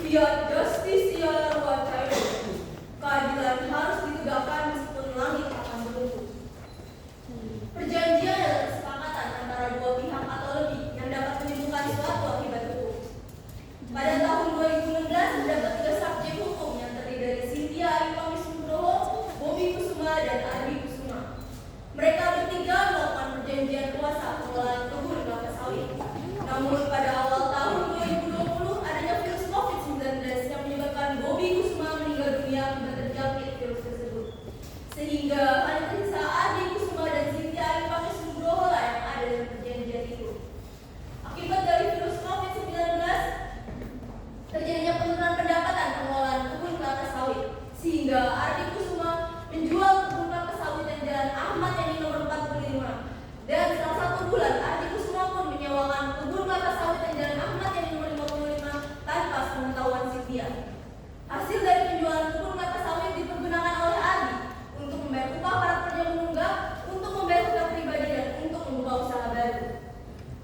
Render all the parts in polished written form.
Fiat Justitia Ruwacayo. Keadilan harus ditegakkan meskipun langit akan beruntung. Perjanjian adalah kesepakatan antara dua pihak atau lebih yang dapat menimbulkan suatu akibat hukum. Pada tahun 2016 terdapat 3 subjek hukum yang terdiri dari Cynthia Ayu Pangestu Nugroho, Bobby Kusuma, dan Ardi Kusuma. Mereka bertiga melakukan perjanjian kuasa pengelolaan kebun kelapa sawit. Namun pada awal tahun 2020 adanya virus COVID-19 yang menyebabkan Bobby Kusuma meninggal dunia akibat terjangkit virus tersebut. Sehingga hanya tersisa Ardi Kusuma dan Cynthia Ayu Pangestu Nugroho lah yang ada dalam perjanjian itu. Akibat dari virus COVID-19, terjadinya penurunan pendapatan pengelolaan kebun kelapa sawit, sehingga Ardi Kusuma menjual kebun kelapa sawit dan Jalan Ahmad Yani nomor 45. Dan setelah 1 bulan, Ardi Kusuma pun menyewakan kebun kelapa sawit dan Jalan Ahmad Yani nomor 55 tanpa sepengetahuan Cynthia. Hasil dari penjualan kebun kelapa sawit dipergunakan oleh Ardi untuk membayar upah para pekerja menunggak, untuk membayar hutang pribadi, dan untuk membuka usaha baru.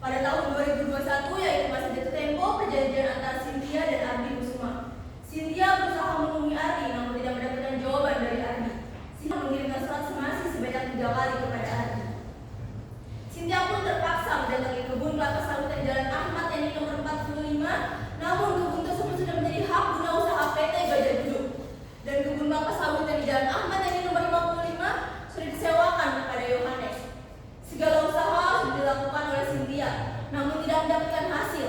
Pada tahun 2021, yaitu masa jatuh tempo perjanjian antara Cynthia dan Ardi Kusuma. Cynthia berusaha menghubungi Ardi namun tidak mendapatkan jawaban dari Ardi. Cynthia mengirimkan surat somasi sebanyak 3 kali kepada Ardi. Cynthia pun terpaksa mendatangi kebun kelapa sawit dan Jalan Ahmad Yani nomor 45, namun kebun tersebut sudah menjadi hak guna usaha PT Gajah Duduk. Dan kebun kelapa sawit dan Jalan Ahmad Yani nomor 55 sudah disewakan kepada Yohanes. Segala usaha sudah dilakukan oleh Cynthia, namun tidak mendapatkan hasil.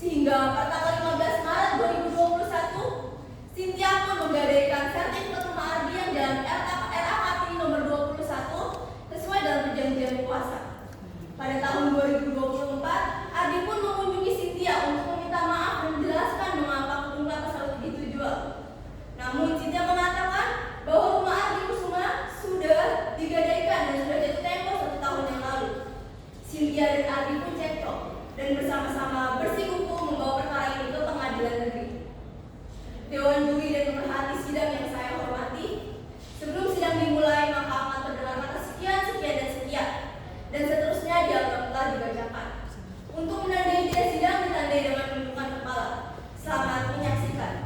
Sehingga pada tanggal 15 Maret 2021, Cynthia pun menggadaikan sertifikat rumah Ardi yang Jalan RA Kartini nomor 21 sesuai dalam perjanjian kuasa. Pada tahun 2024, Ardi pun mengunjungi Cynthia untuk meminta maaf dan menjelaskan mengapa kebun kelapa sawit itu dijual. Namun Cynthia mengatakan bahwa rumah Ardi Kusuma sudah digadaikan dan sudah jatuh tempo 1 tahun yang lalu. Cynthia dan Ardi pun cekcok dan bersama-sama bersikukuh membawa perkara ini ke pengadilan negeri. Dewan juri dan pemerhati sidang yang saya hormati, sebelum sidang dimulai maka akan terdengar kata sekian, sekian, dan sekian, dan seterusnya dianggap telah dibacakan. Untuk menandai jeda sidang ditandai dengan menundukkan kepala. Selamat menyaksikan.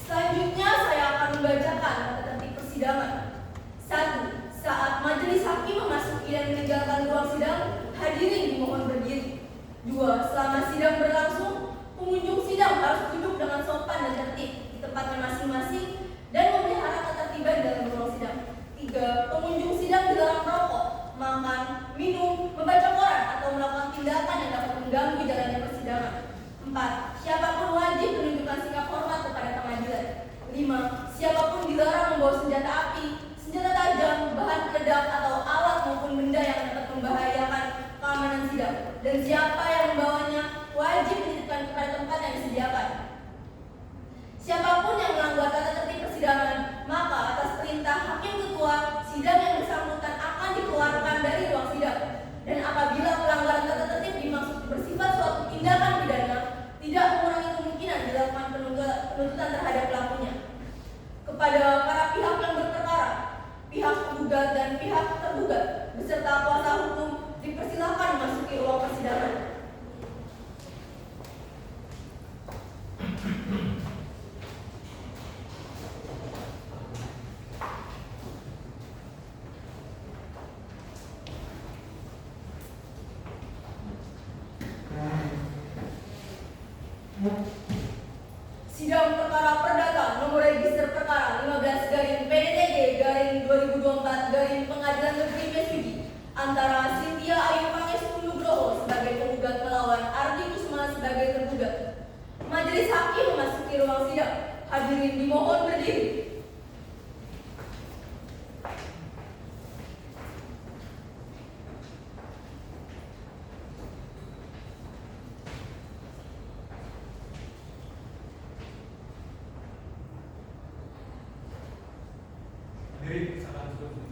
Selanjutnya saya akan membacakan tata tertib persidangan. 1. Saat majelis hakim memasuki dan meninggalkan ruang sidang, hadirin dimohon berdiri. 2. Selama sidang berlangsung, pengunjung sidang harus duduk dengan sopan dan tertib di tempatnya masing-masing dan memelihara ketertiban dalam ruang sidang. 3. Pengunjung sidang dilarang merokok, makan, minum, membaca koran atau melakukan tindakan yang dapat mengganggu jalannya persidangan. 4. Siapapun wajib menunjukkan sikap hormat kepada pengadilan. 5. Siapapun dilarang membawa senjata api, senjata tajam, bahan peledak atau alat maupun benda yang dapat membahayakan keamanan sidang. Dan siapa yang membawanya wajib dititipkan kepada tempat yang disediakan. Siapapun yang melanggar tata tertib persidangan, maka atas perintah hakim ketua, sidang yang bersangkutan akan dikeluarkan dari ruang sidang. Dan apabila pelanggaran tata tertib dimaksud bersifat suatu tindakan pidana, tidak mengurangi kemungkinan dilakukan penuntutan terhadap pelakunya. Kepada para pihak yang berperkara, pihak penggugat dan pihak tergugat beserta kuasa hukum dipersilakan memasuki ruang persidangan. Sidang perkara perdata nomor register perkara 15/PDTG/2024 Pengadilan Negeri Mesuji antara Cynthia Ayu Pangestu Nugroho sebagai penggugat melawan Ardi Kusuma sebagai tergugat. Majelis hakim memasuki ruang sidang. Hadirin dimohon berdiri. Hadirin, salam sejahtera.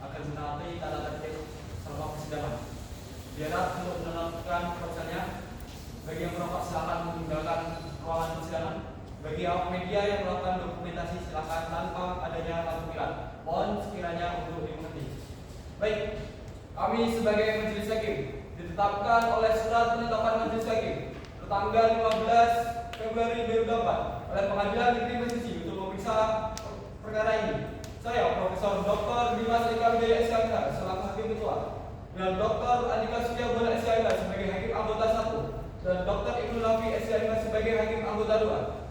akan menaati tata tertib selama persidangan. Diharap untuk menentukan prosesnya, bagi yang merokok silakan meninggalkan ruangan persidangan. Bagi awak media yang melakukan dokumentasi silakan tanpa adanya lampu pilar. Mohon sekiranya untuk dimengerti. Baik, kami sebagai majelis hakim ditetapkan oleh surat penetapan majelis hakim tertanggal 15 Februari 2024 oleh Pengadilan Negeri Mesuji untuk memeriksa perkara ini. Saya Profesor Dr. Dimas Eka Wijaya SIMH selaku hakim ketua dan Dr. Andika Suryabona SIMH sebagai hakim anggota 1 dan Dr. Ibnu Nafi SIMH sebagai hakim anggota 2.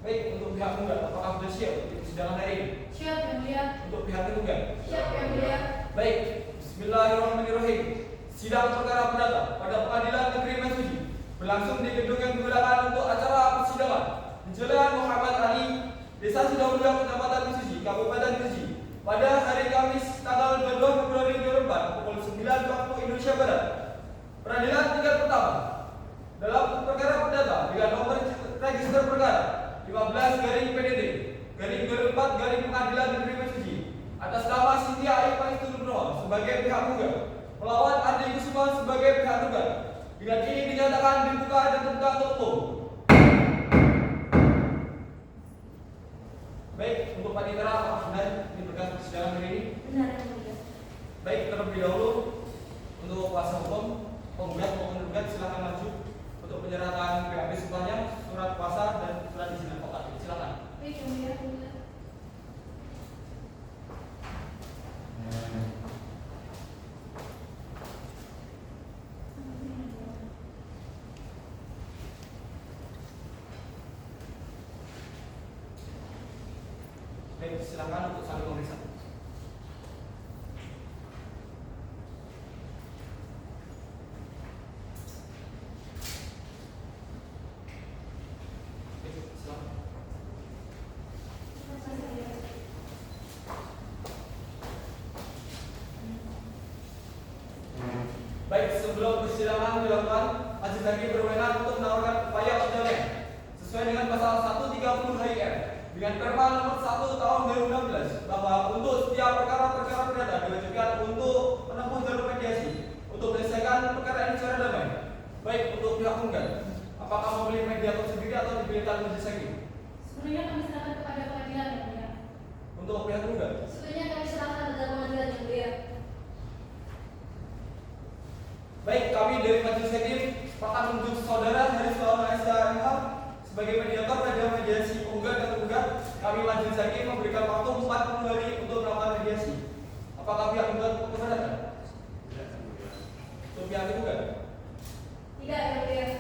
Baik, untuk pihak tunggal, apakah sudah siap di persidangan hari ini? Siap, Yang Mulia. Untuk pihak tunggal? Siap, Yang Mulia. Baik, bismillahirrahmanirrahim. Sidang perkara perdata pada Pengadilan Negeri Mesuji berlangsung di gedung yang digunakan untuk acara persidangan di Jalan Muhammad Ali, Desa Sidauluya, Kecamatan Mesuji, Kabupaten Mesuji, pada hari Kamis tanggal 22 Februari 2024 pukul 9 waktu Indonesia Barat. Peradilan tingkat pertama dalam perkara perdata dengan nomor register perkara 15/PDT/04 Pengadilan Negeri Mesuji atas nama Cynthia Ayu Pangestu Nugroho sebagai pihak tunggal melawan Andi Kusuma sebagai pihak tunggal. Dengan ini dinyatakan dibuka dan terbuka untuk umum. Baik, untuk panitera apakah benar ini berkas persidangan hari ini? Benar, Yang Mulia. Baik, terlebih dahulu untuk kuasa hukum penggugat maupun tergugat silakan maju untuk penyerahan BAP semuanya, surat kuasa dan surat izin advokat. Silakan. Baik, Yang Mulia. Baik, silakan untuk saling memeriksa. Baik, silakan. Baik, sebelum persidangan dilakukan, majelis hakim berwenang untuk menawarkan upaya pendamaian sesuai dengan pasal 130 HIR dengan Perma nomor 1 tahun 2016 bahwa untuk setiap perkara-perkara perdata diwajibkan untuk menempuh jalur mediasi untuk menyelesaikan perkara ini secara damai. Baik, untuk pihak tunggal, apakah memilih mediator sendiri atau dipilihkan majelis hakim? Sebenarnya kami serahkan kepada pengadilan, Yang Mulia. Untuk pihak tunggal, Sebenarnya kami serahkan kepada pengadilan, Yang Mulia. baik, kami dari majelis hakim akan menunjuk saudara Haris Maulana SIMH sebagai mediator pada mediasi penggugat dan tergugat. Kami majelis hakim memberikan waktu 40 hari untuk melakukan mediasi. Apakah pihak tunggal keberatan? Tidak, Mulia. Untuk pihak tergugat? Tidak, Yang Mulia.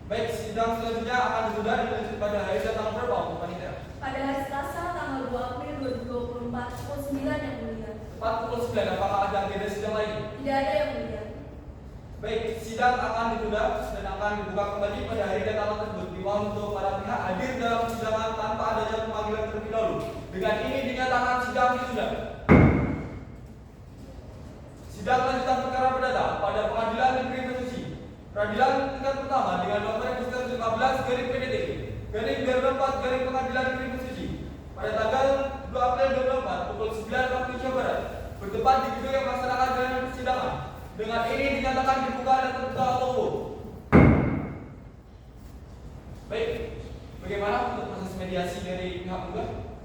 Baik, sidang selanjutnya akan ditunda dilanjut pada hari dan tanggal berapa untuk panitia? Pada hari Selasa tanggal 2 April 2024 pukul 9, Yang Mulia. Tepat pukul 9. Apakah ada agenda sidang lain? Tidak ada, Yang Mulia. Baik, sidang akan ditunda dan akan dibuka kembali pada hari dan tanggal tersebut. Dimohon untuk para pihak hadir dalam persidangan tanpa adanya pemanggilan terlebih dahulu. Dengan ini dinyatakan sidang ditunda. Sidang lanjutan perkara perdata pada Pengadilan Negeri Mesuji. Peradilan tingkat pertama dengan nomor register 15/PDT/04 Pengadilan Negeri Mesuji pada tanggal 2 April 2024 pukul 9 waktu Indonesia Barat bertempat di gedung yang melaksanakan jalannya persidangan. Dengan ini dinyatakan dibuka dan terbuka untuk umum. Baik, bagaimana untuk proses mediasi dari pihak tunggal?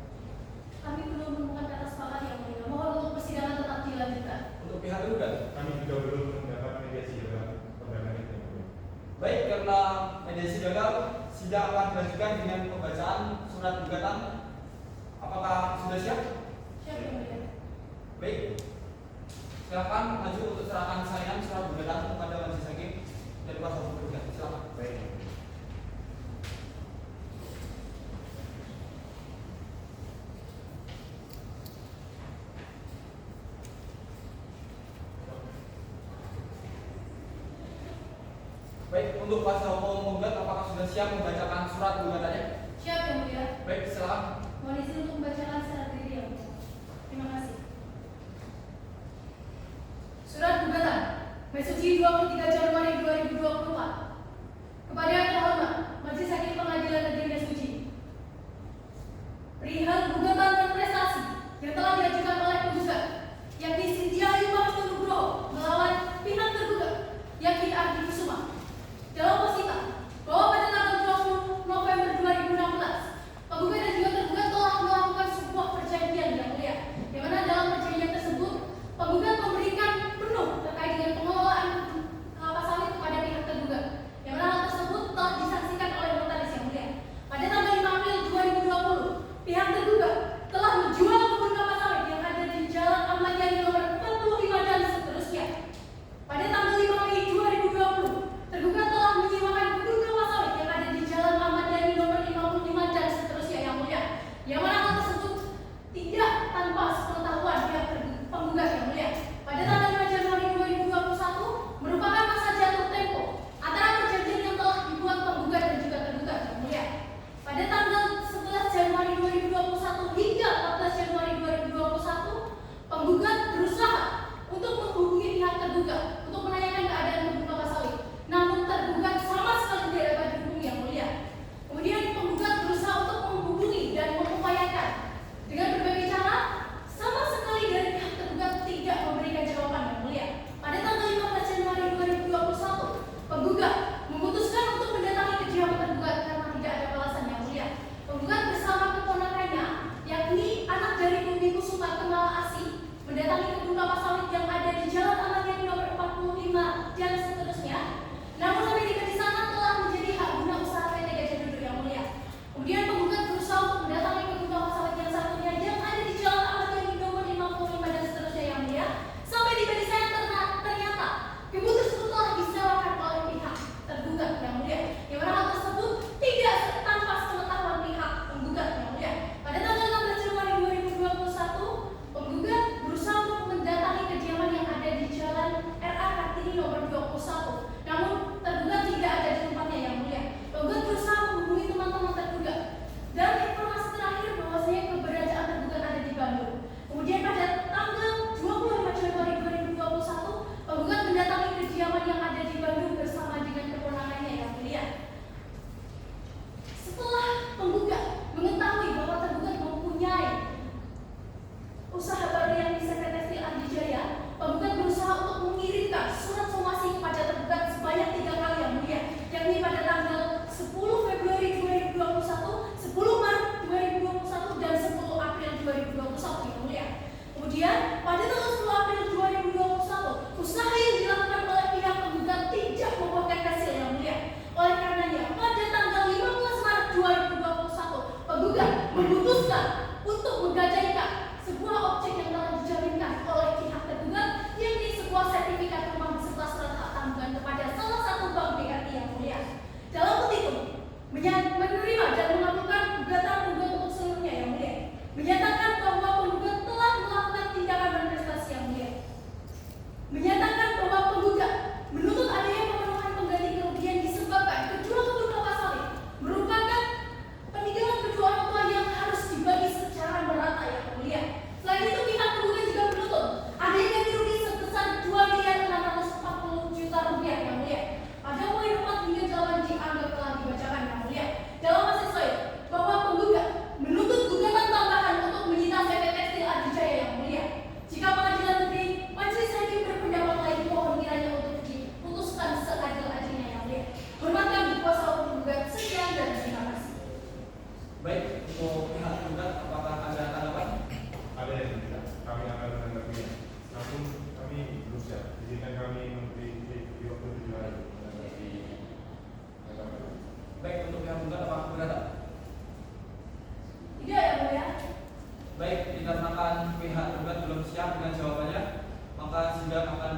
Kami belum menemukan kata sepakat, Yang Mulia. Mohon untuk persidangan tetap dilanjutkan. Untuk pihak tunggal? Kami juga belum mendapat mediasi dalam perkara ini, Mulia. Baik, karena mediasi gagal, sidang akan dilanjutkan dengan pembacaan surat gugatan. Apakah sudah siap? Siap, Yang Mulia. Baik, silakan maju untuk serahkan salinan surat gugatan kepada majelis hakim dan kuasa hukum tergugat. Silakan. Baik. Baik, untuk kuasa hukum penggugat apakah sudah siap membacakan surat gugatannya? Siap, Yang Mulia. Baik, silakan. Mohon izin untuk membacakan secara diri, Yang Mulia. Terima kasih. Surat gugatan Mesuji 23 Januari 2024 kepada yang terhormat Majelis Hakim Pengadilan Negeri Mesuji. Perihal gugatan dan prestasi yang telah diajukan oleh penggugat yang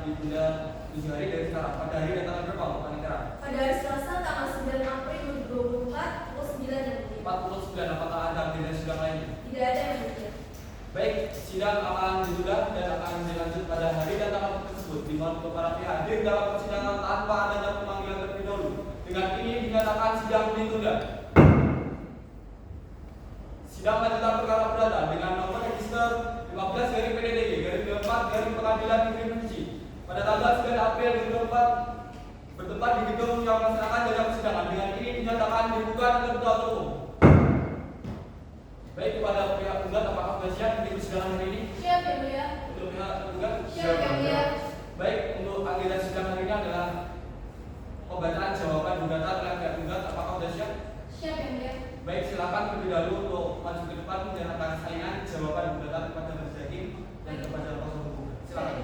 ditunda 7 hari dari sekarang. Pada hari dan tanggal berapa panitera? Pada hari Selasa tanggal 9 April 2024 pukul 9 yang mulia. 49. Apakah ada agenda sidang lainnya? Tidak ada yang mulia. Baik, sidang akan ditunda dan akan dilanjut pada hari dan tanggal tersebut. Dimohon untuk para pihak hadir dalam persidangan tanpa adanya pemanggilan terlebih dahulu. Dengan ini dinyatakan sidang ditunda. Sidang lanjutan perkara perdata dengan nomor register 15 garing PDDG garing 24 garing Pengadilan Negeri Menci pada tanggal 9 April 2024 bertempat di gedung yang melaksanakan jalannya persidangan. Dengan ini dinyatakan dibuka dan terbuka untuk umum. Baik, kepada pihak penggugat apakah sudah siap di persidangan hari ini? Siap yang mulia. Untuk pihak penggugat? Siap yang mulia. Baik, untuk agenda sidang hari ini adalah pembacaan jawaban gugatan oleh pihak penggugat. Apakah sudah siap? Siap yang mulia. Baik, silakan terlebih dahulu untuk maju ke depan menyerahkan salingan jawaban gugatan kepada majelis hakim dan kepada kuasa hukum. Silakan.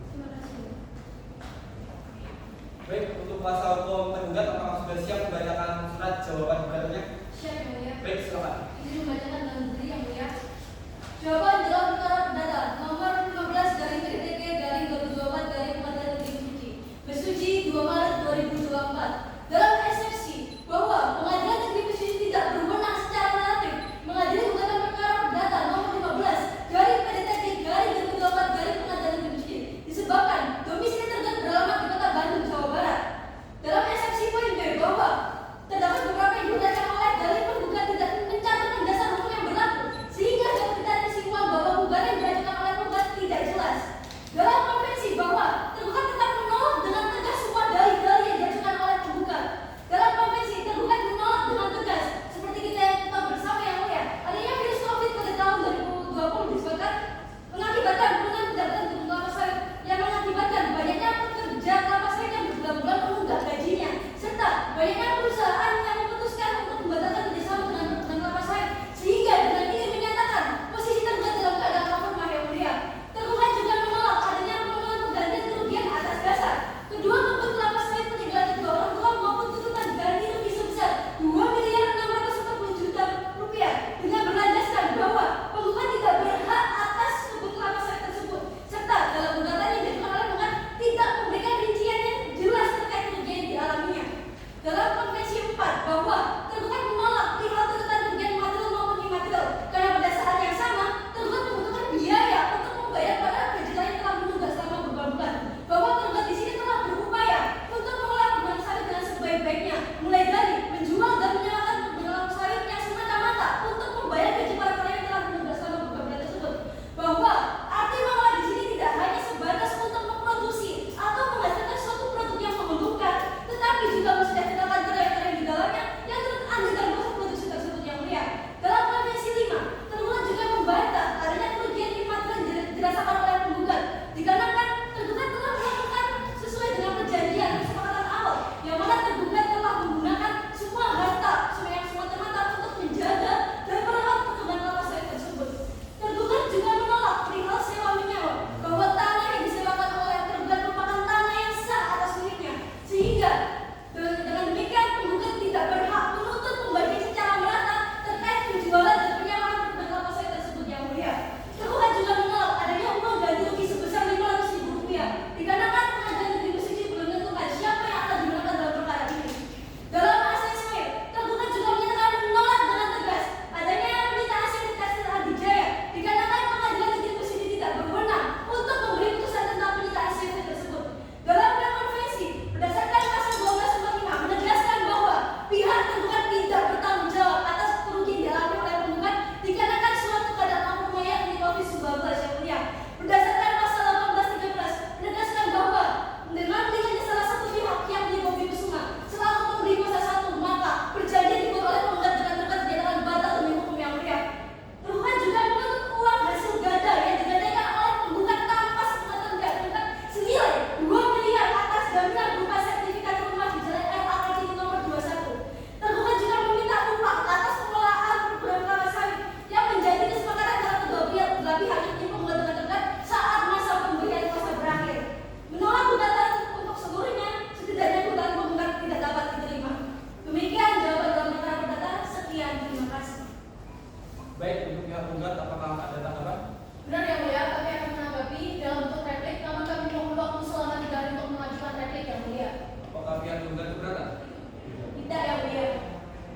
Terima kasih. Baik, untuk kuasa hukum tergugat apakah sudah siap membacakan surat jawaban gugatannya? Siap yang mulia. Baik, silakan. Izin membacakan dalam diri yang mulia. Jawaban dalam perkara perdata nomor 15 garing PDTG garing 2024 garing Pengadilan Negeri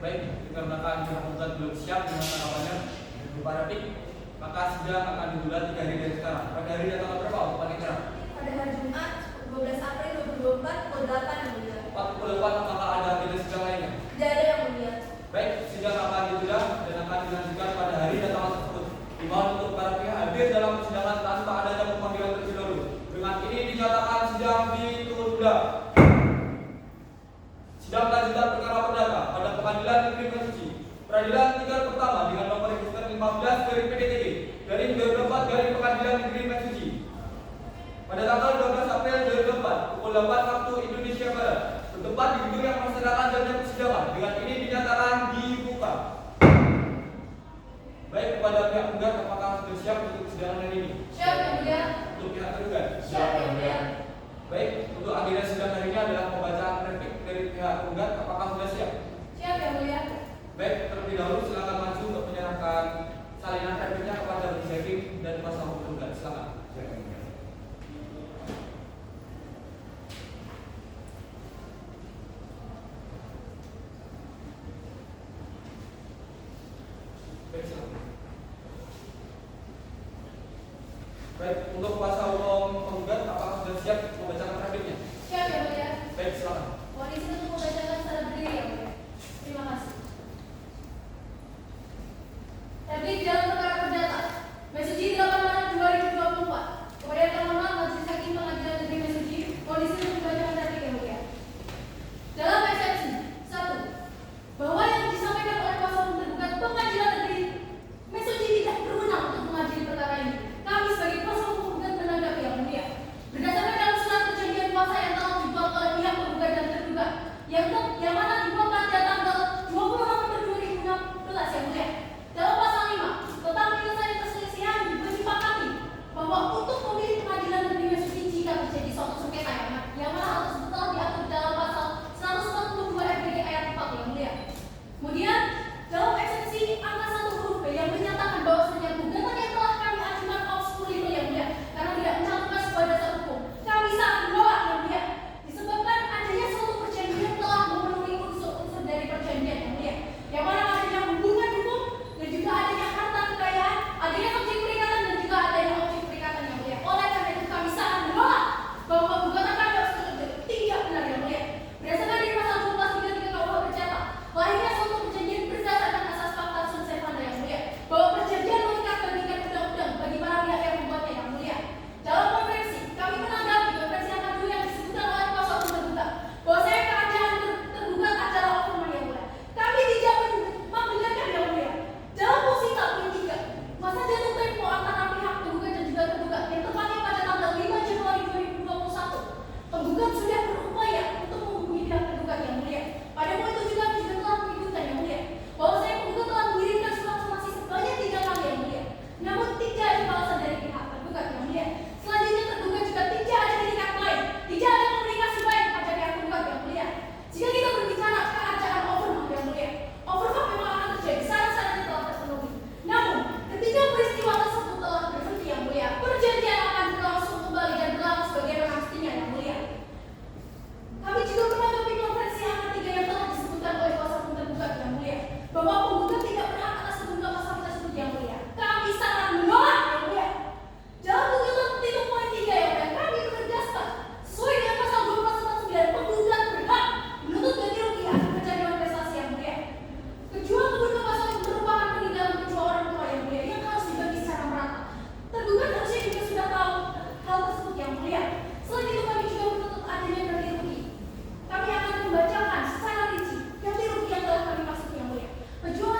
Baik, dikarenakan pihak penggugat belum siap dengan tanggapannya berupa replik, maka sidang akan digelar 3 hari dari sekarang. Pada hari dan tanggal berapa, Pak Panitera? Pada hari Jumat 12 April 2024 pukul 8 yang mulia. 48, apakah ada agenda sidang lainnya? Tidak ada yang mulia. Baik, sidang akan ditunda dan akan dilanjutkan pada hari dan tanggal tersebut. Dimohon untuk para pihak hadir dalam persidangan tanpa adanya pemanggilan terlebih dahulu. Dengan ini dinyatakan sidang ditunda. Sidang lanjutan perkara perdata pada Pengadilan Negeri Mesuji. Peradilan tingkat pertama dengan nomor register 15 dari PDTG dari 2004 dari Pengadilan Negeri Mesuji. Pada tanggal 12 April 2004 pukul 8 waktu Indonesia Barat bertempat di gedung yang melaksanakan jalannya persidangan. Dengan ini dinyatakan dibuka. Baik, kepada pihak penggugat, apakah sudah siap untuk persidangan hari ini? Siap yang mulia. Untuk pihak tergugat? Siap yang mulia. Baik, untuk agenda sidang hari ini adalah pembacaan replik dari pihak penggugat. Apakah sudah siap? Siap yang mulia. Baik, terlebih dahulu silakan maju untuk menyerahkan salinan repliknya kepada Majelis Hakim dan kuasa hukum penggugat. Silakan. Baik, silakan. Baik, untuk kuasa hukum penggugat, apakah sudah siap membacakan repliknya? Siap yang mulia. Baik, silakan. Mohon izin untuk membacakan secara berdiri yang mulia. Terima kasih. Replik dalam perkara perdata Mesuji 8 Maret 2024. Kepada yang terhormat Majelis Hakim Pengadilan Negeri Mesuji, mohon izin untuk membacakan replik yang mulia. Dalam eksepsi 1, bahwa yang disampaikan oleh kuasa hukum tergugat Pengadilan Negeri Mesuji tidak berwenang untuk mengadili perkara ini. Kami sebagai kuasa hukum penggugat menanggapi yang mulia. Berdasarkan dalam surat perjanjian kuasa yang telah dibuat oleh pihak penggugat dan tergugat, yang mana dibuat pada tanggal 20 November 2016 yang mulia. Dalam pasal 5 tentang penyelesaian perselisihan disepakati bahwa untuk memilih Pengadilan Negeri Mesuji jika terjadi suatu sengketa yang mana hal tersebut telah diatur dalam pasal 142 FPG ayat 4 yang mulia. Kemudian dalam eksepsi angka 1 huruf B yang menyatakan bahwasanya gugatan yang telah kami ajukan obskurito yang mulia karena tidak mencantumkan sebuah dasar hukum, kami sangat menolak yang mulia disebabkan adanya suatu perjanjian telah memenuhi unsur-unsur dari perjanjian yang mulia, yang mana adanya hubungan hukum dan juga adanya harta kekayaan, adanya objek perikatan dan juga adanya objek perikatan yang mulia. Oleh karena itu kami sangat menolak bahwa gugatan kami obskurito tidak benar yang mulia. Berdasarkan dari pasal 1233 KUH bercatat lahirnya suatu perjanjian berdasarkan asas fakta sunt servanda yang mulia, bahwa perjanjian mengikat bagikan undang-undang bagi para pihak yang membuatnya yang mulia. Dalam konferensi, kami menanggapi konferensi yang kedua yang disebutkan oleh kuasa hukum tergugat, bahwa saya keadaan tergugat adalah overman yang mulia. Kami tidak membenarkan yang mulia. Dalam posisi poin 3, masa jatuh tempo antara pihak penggugat dan juga tergugat yang tepatnya pada tanggal 5 Januari 2021, penggugat sudah berupaya untuk menghubungi pihak tergugat yang mulia. Pada poin 7 kami juga telah menyebutkan yang mulia, bahwa saya penggugat telah mengirimkan surat somasi sebanyak 3 kali yang mulia, namun tidak ada balasan dari pihak tergugat yang mulia. Selanjutnya tergugat juga tidak ada itikat lain, tidak ada komunikasi baik pada pihak tergugat yang mulia. Jika kita berbicara keadaan overman yang mulia, overman memang akan terjadi, syarat-syaratnya telah terpenuhi. Namun, ketika peristiwa tersebut telah berhenti yang mulia, perjanjian akan berlangsung kembali dan berlaku sebagaimana mestinya yang mulia. Kami juga menanggapi konferensi yang ketiga yang telah disebutkan oleh kuasa hukum tergugat yang mulia, bahwa penggugat tidak berhak atas kedudukan pasal tersebut yang mulia. Kami sangat menolak yang mulia. Dalam gugatan petitum poin 3 yang mulia, kami menegaskan sesuai dengan pasal 249 penggugat berhak menuntut ganti rugi atas kecanduan prestasi yang mulia. Kejuang kedudukan pasal itu merupakan peninggalan kedua orang tua yang mulia yang harus dibagi secara merata. Tergugat harusnya juga sudah tahu hal tersebut yang mulia. Selain itu kami juga menuntut adanya ganti rugi. Kami akan membacakan secara rinci ganti rugi yang telah kami maksud yang mulia. Pejuang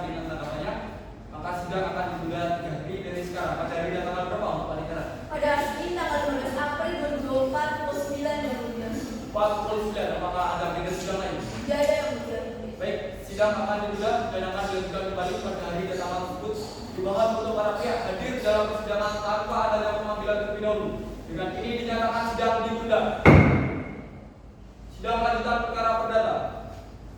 dengan tanda panjang, maka sidang akan ditunda 3 hari dari sekarang. Pada hari dan tanggal berapa untuk panitera? Pada hari ini tanggal 15 April 2024 pukul 9 yang mulia. 49. Apakah ada beda sidang lain? Tidak ada yang mulia. Baik, sidang akan ditunda dan akan dilanjutkan kembali pada hari dan tanggal tersebut. Dimohon untuk para pihak hadir dalam persidangan tanpa adanya pemanggilan terlebih dahulu. Dengan ini dinyatakan sidang ditunda. Sidang lanjutan perkara perdata.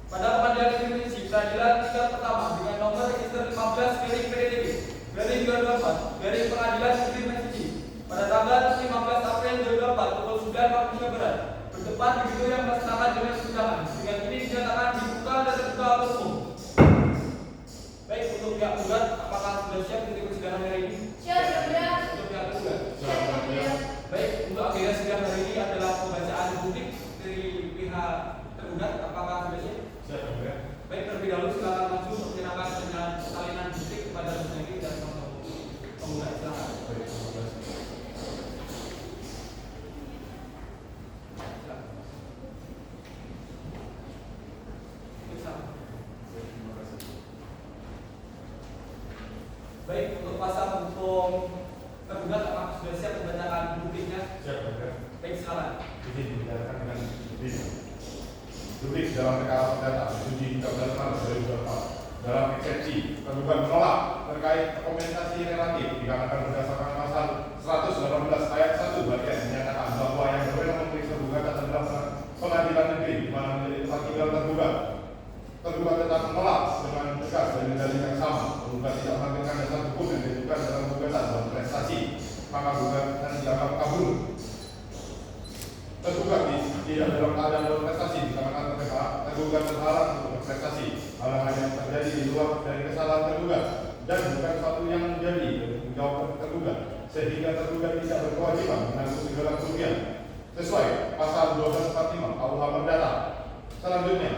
Pada pengadilan negeri Messi, peradilan tingkat pertama dengan nomor register 15 PDDB garing 24 garing pengadilan negeri Messi pada tanggal 15 April 2024 pukul 9 waktu Indonesia Barat bertempat di gedung yang melaksanakan jadwal persidangan. Dengan ini dinyatakan dibuka dan terbuka untuk umum. Baik, untuk pihak penggugat, apakah sudah siap untuk persidangan hari ini? Siap yang mulia. Untuk pihak penggugat. Siap yang mulia. Baik, untuk agenda sidang hari ini adalah pembacaan publik dari pihak tergugat. Apakah sudah siap? Siap, Yang Mulia. Baik, terlebih dahulu silakan maju untuk menyerahkan salinan publik kepada Musnegi dan penggugat. Silakan. Baik, terima kasih. Silakan. Silakan. Terima kasih. Baik, untuk pasal hukum tergugat apakah sudah siap membacakan publiknya? Siap, Yang Mulia. Baik, silakan. Izin dibenarkan dengan duduk dalam perkara perdata 7 13 Maret 2024 dalam eksepsi tergugat menolak terkait dokumentasi relatif dikarenakan berdasarkan pasal 118 ayat 1 bagian menyatakan bahwa yang berwenang memeriksa gugatan adalah pengadilan negeri di mana menjadi tempat tinggal tergugat. Tergugat tetap menolak dengan tegas dan dalil yang sama. Tergugat tidak menampilkan dasar hukum yang ditentukan dalam gugatan dalam prestasi, maka gugatan dianggap kabur. Tergugat tidak dalam keadaan berprestasi dikarenakan tergugat terhalang untuk berprestasi. Halangan yang terjadi di luar dari kesalahan tergugat dan bukan suatu yang menjadi tanggung jawab tergugat, sehingga tergugat tidak berkewajiban menanggung segala kerugian sesuai pasal 1245 KUH Perdata. Selanjutnya,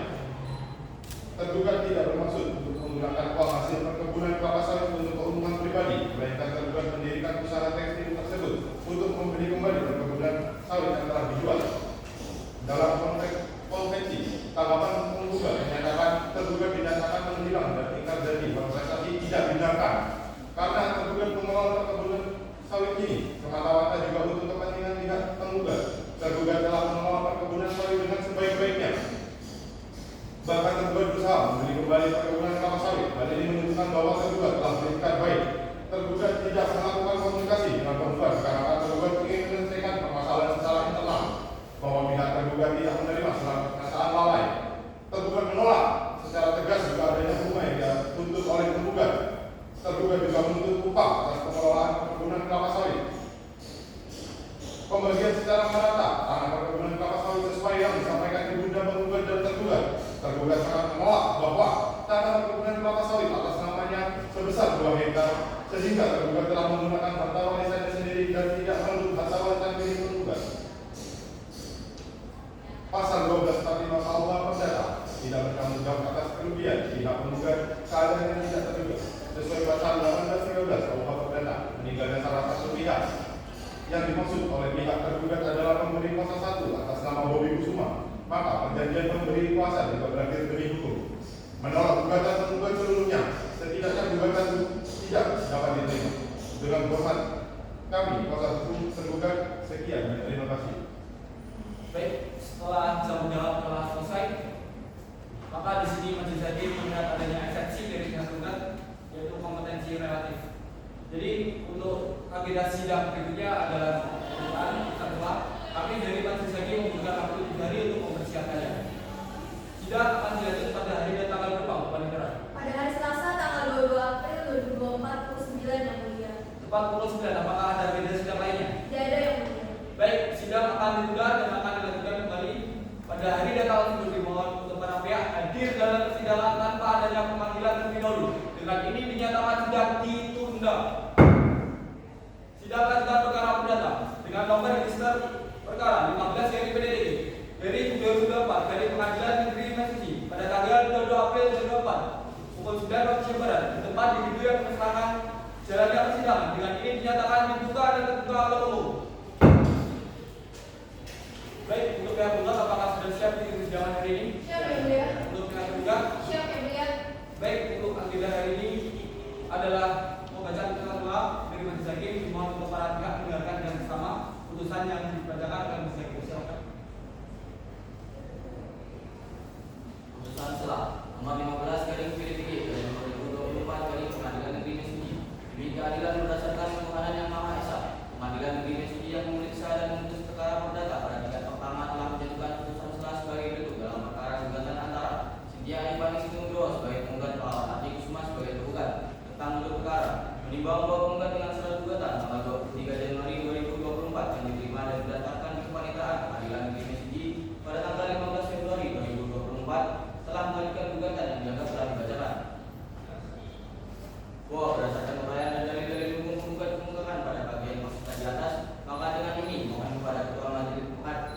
tergugat tidak bermaksud untuk menggunakan uang hasil perkebunan kelapa sawit untuk keuntungan pribadi, melainkan tergugat mendirikan usaha tekstil tersebut untuk membeli kembali perkebunan sawit yang telah dijual. Dalam konteks konvensi, tanggapan penggugat menyatakan tergugat dinyatakan menghilang dan ingkar janji berprestasi tidak dibenarkan karena tergugat mengelola perkebunan sawit ini semata-mata juga untuk kepentingan pihak penggugat. Tergugat telah mengelola perkebunan sawit dengan sebaik-baiknya. Bahkan tergugat berusaha membeli kembali perkebunan kelapa sawit. Hal ini menunjukkan bahwa tergugat telah berikat baik. Tergugat tidak melakukan komunikasi dengan penggugat karena tergugat ingin menyelesaikan permasalahan secara internal. Bahwa pihak tergugat tidak menerima perasaan lalai. Tergugat menolak secara tegas juga adanya bunga yang dituntut oleh penggugat. Tergugat juga menuntut upah atas pengelolaan perkebunan kelapa sawit. Pembagian secara merata tanah perkebunan kelapa sawit sesuai yang disampaikan ibunda penggugat dan tergugat. Tergugat sangat menolak bahwa tanah perkebunan kelapa sawit atas namanya sebesar 2 hektar sehingga tergugat telah menggunakan harta warisannya sendiri dan tidak menurut harta warisan milik penggugat. Pasal 1245 KUH Perdata tidak bertanggung jawab atas kerugian pihak penggugat keadaan yang tidak terduga. Sesuai pasal 1813 KUH Perdata, meninggalnya salah satu pihak yang dimaksud oleh pihak tergugat adalah pemberi kuasa 1 atas nama Bobi Kusuma, maka perjanjian pemberi kuasa juga berakhir demi hukum. Menolak gugatan penggugat seluruhnya, setidaknya gugatan tidak dapat diterima. Dengan hormat kami, kuasa hukum tergugat, sekian dan terima kasih. Baik, setelah jawab jawab telah selesai, maka di sini majelis hakim melihat adanya eksepsi dari pihak tergugat, yaitu kompetensi relatif. Jadi untuk agenda sidang berikutnya adalah pembukaan setelah kami dari majelis hakim membuka waktu 3 hari untuk mempersiapkannya. Sidang akan dilanjut pada hari dan tanggal berapa, Pak Panitera? Pada hari Selasa tanggal 22 April 2024 pukul 9 yang mulia. Tepat pukul 9. Apakah ada agenda sidang lainnya? Tidak ada yang mulia. Baik, sidang akan ditunda dan akan dilanjutkan kembali pada hari dan tanggal tersebut. Dimohon untuk para pihak hadir dalam persidangan tanpa adanya pemanggilan terlebih dahulu. Dengan ini dinyatakan sidang ditunda. Sidang lanjutan perkara perdata dengan nomor register perkara 15 dari PDDB dari 2024 dari Pengadilan Negeri Messi pada tanggal 22 April 2024 pukul 9 waktu Indonesia Barat di tempat di gedung yang melaksanakan jalannya persidangan. Dengan ini dinyatakan dibuka dan terbuka untuk umum. Baik, untuk pihak penggugat apakah sudah siap di persidangan hari ini? Siap yang mulia. Untuk pihak tergugat? Siap yang mulia. Baik, untuk agenda pemanggilan hari ini adalah pembacaan kedua dari majelis hakim. Dimohon untuk para pihak mendengarkan dengan bersama putusan yang dibacakan oleh majelis hakim. Silakan. Putusan selah nomor 15 garing PDPG garing 2024 garing Pengadilan Negeri Mesuji. Demi keadilan berdasarkan Tuhan yang Maha Esa, Pengadilan Negeri Mesuji yang memeriksa dan memutus perkara perdata pada tingkat pertama telah menjatuhkan putusan selah sebagai berikut dalam perkara gugatan antara Cynthia Aibani Situmorang sebagai penggugat melawan Adi Kusuma sebagai tergugat tentang dua perkara menimbang bahwa penggugat dengan surat gugatan tanggal 23 Januari 2024 yang diterima dan didaftarkan di kepanitraan Pengadilan Negeri Mesuji pada tanggal 15 Februari 2024 telah mengajukan gugatan yang dianggap telah dibacakan. Bahwa berdasarkan uraian dan dalil-dalil hukum penggugat pada bagian maksud di atas, maka dengan ini mohon kepada Ketua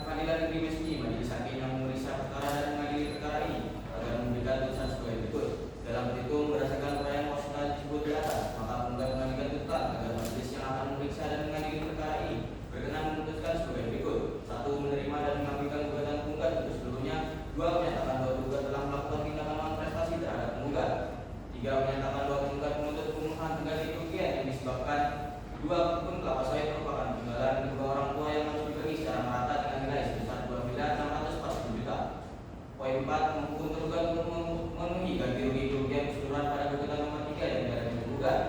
Pengadilan Negeri Mesuji Majelis Hakim yang memeriksa perkara dan mengadili perkara ini agar memberikan putusan sebagai berikut. Dalam petitum berdasarkan uraian maksud disebut di atas, maka penggugat mengajukan tuntutan agar majelis yang akan memeriksa dan mengadili perkara ini berkenan memutuskan sebagai berikut: 1. Menerima dan mengambilkan gugatan penggugat untuk seluruhnya. 2. Menyatakan bahwa penggugat telah melakukan tindakan manifestasi terhadap penggugat. 3. Menyatakan bahwa penggugat menuntut pemenuhan pengganti kerugian yang disebabkan dua kebun kelapa sawit merupakan peninggalan kedua orang tua yang harus dibagi secara merata dengan nilai sebesar 2.640 juta. Poin 4. Menghukum tergugat untuk memenuhi ganti rugi kerugian keseluruhan pada gugatan nomor 3 yang dihadapi penggugat.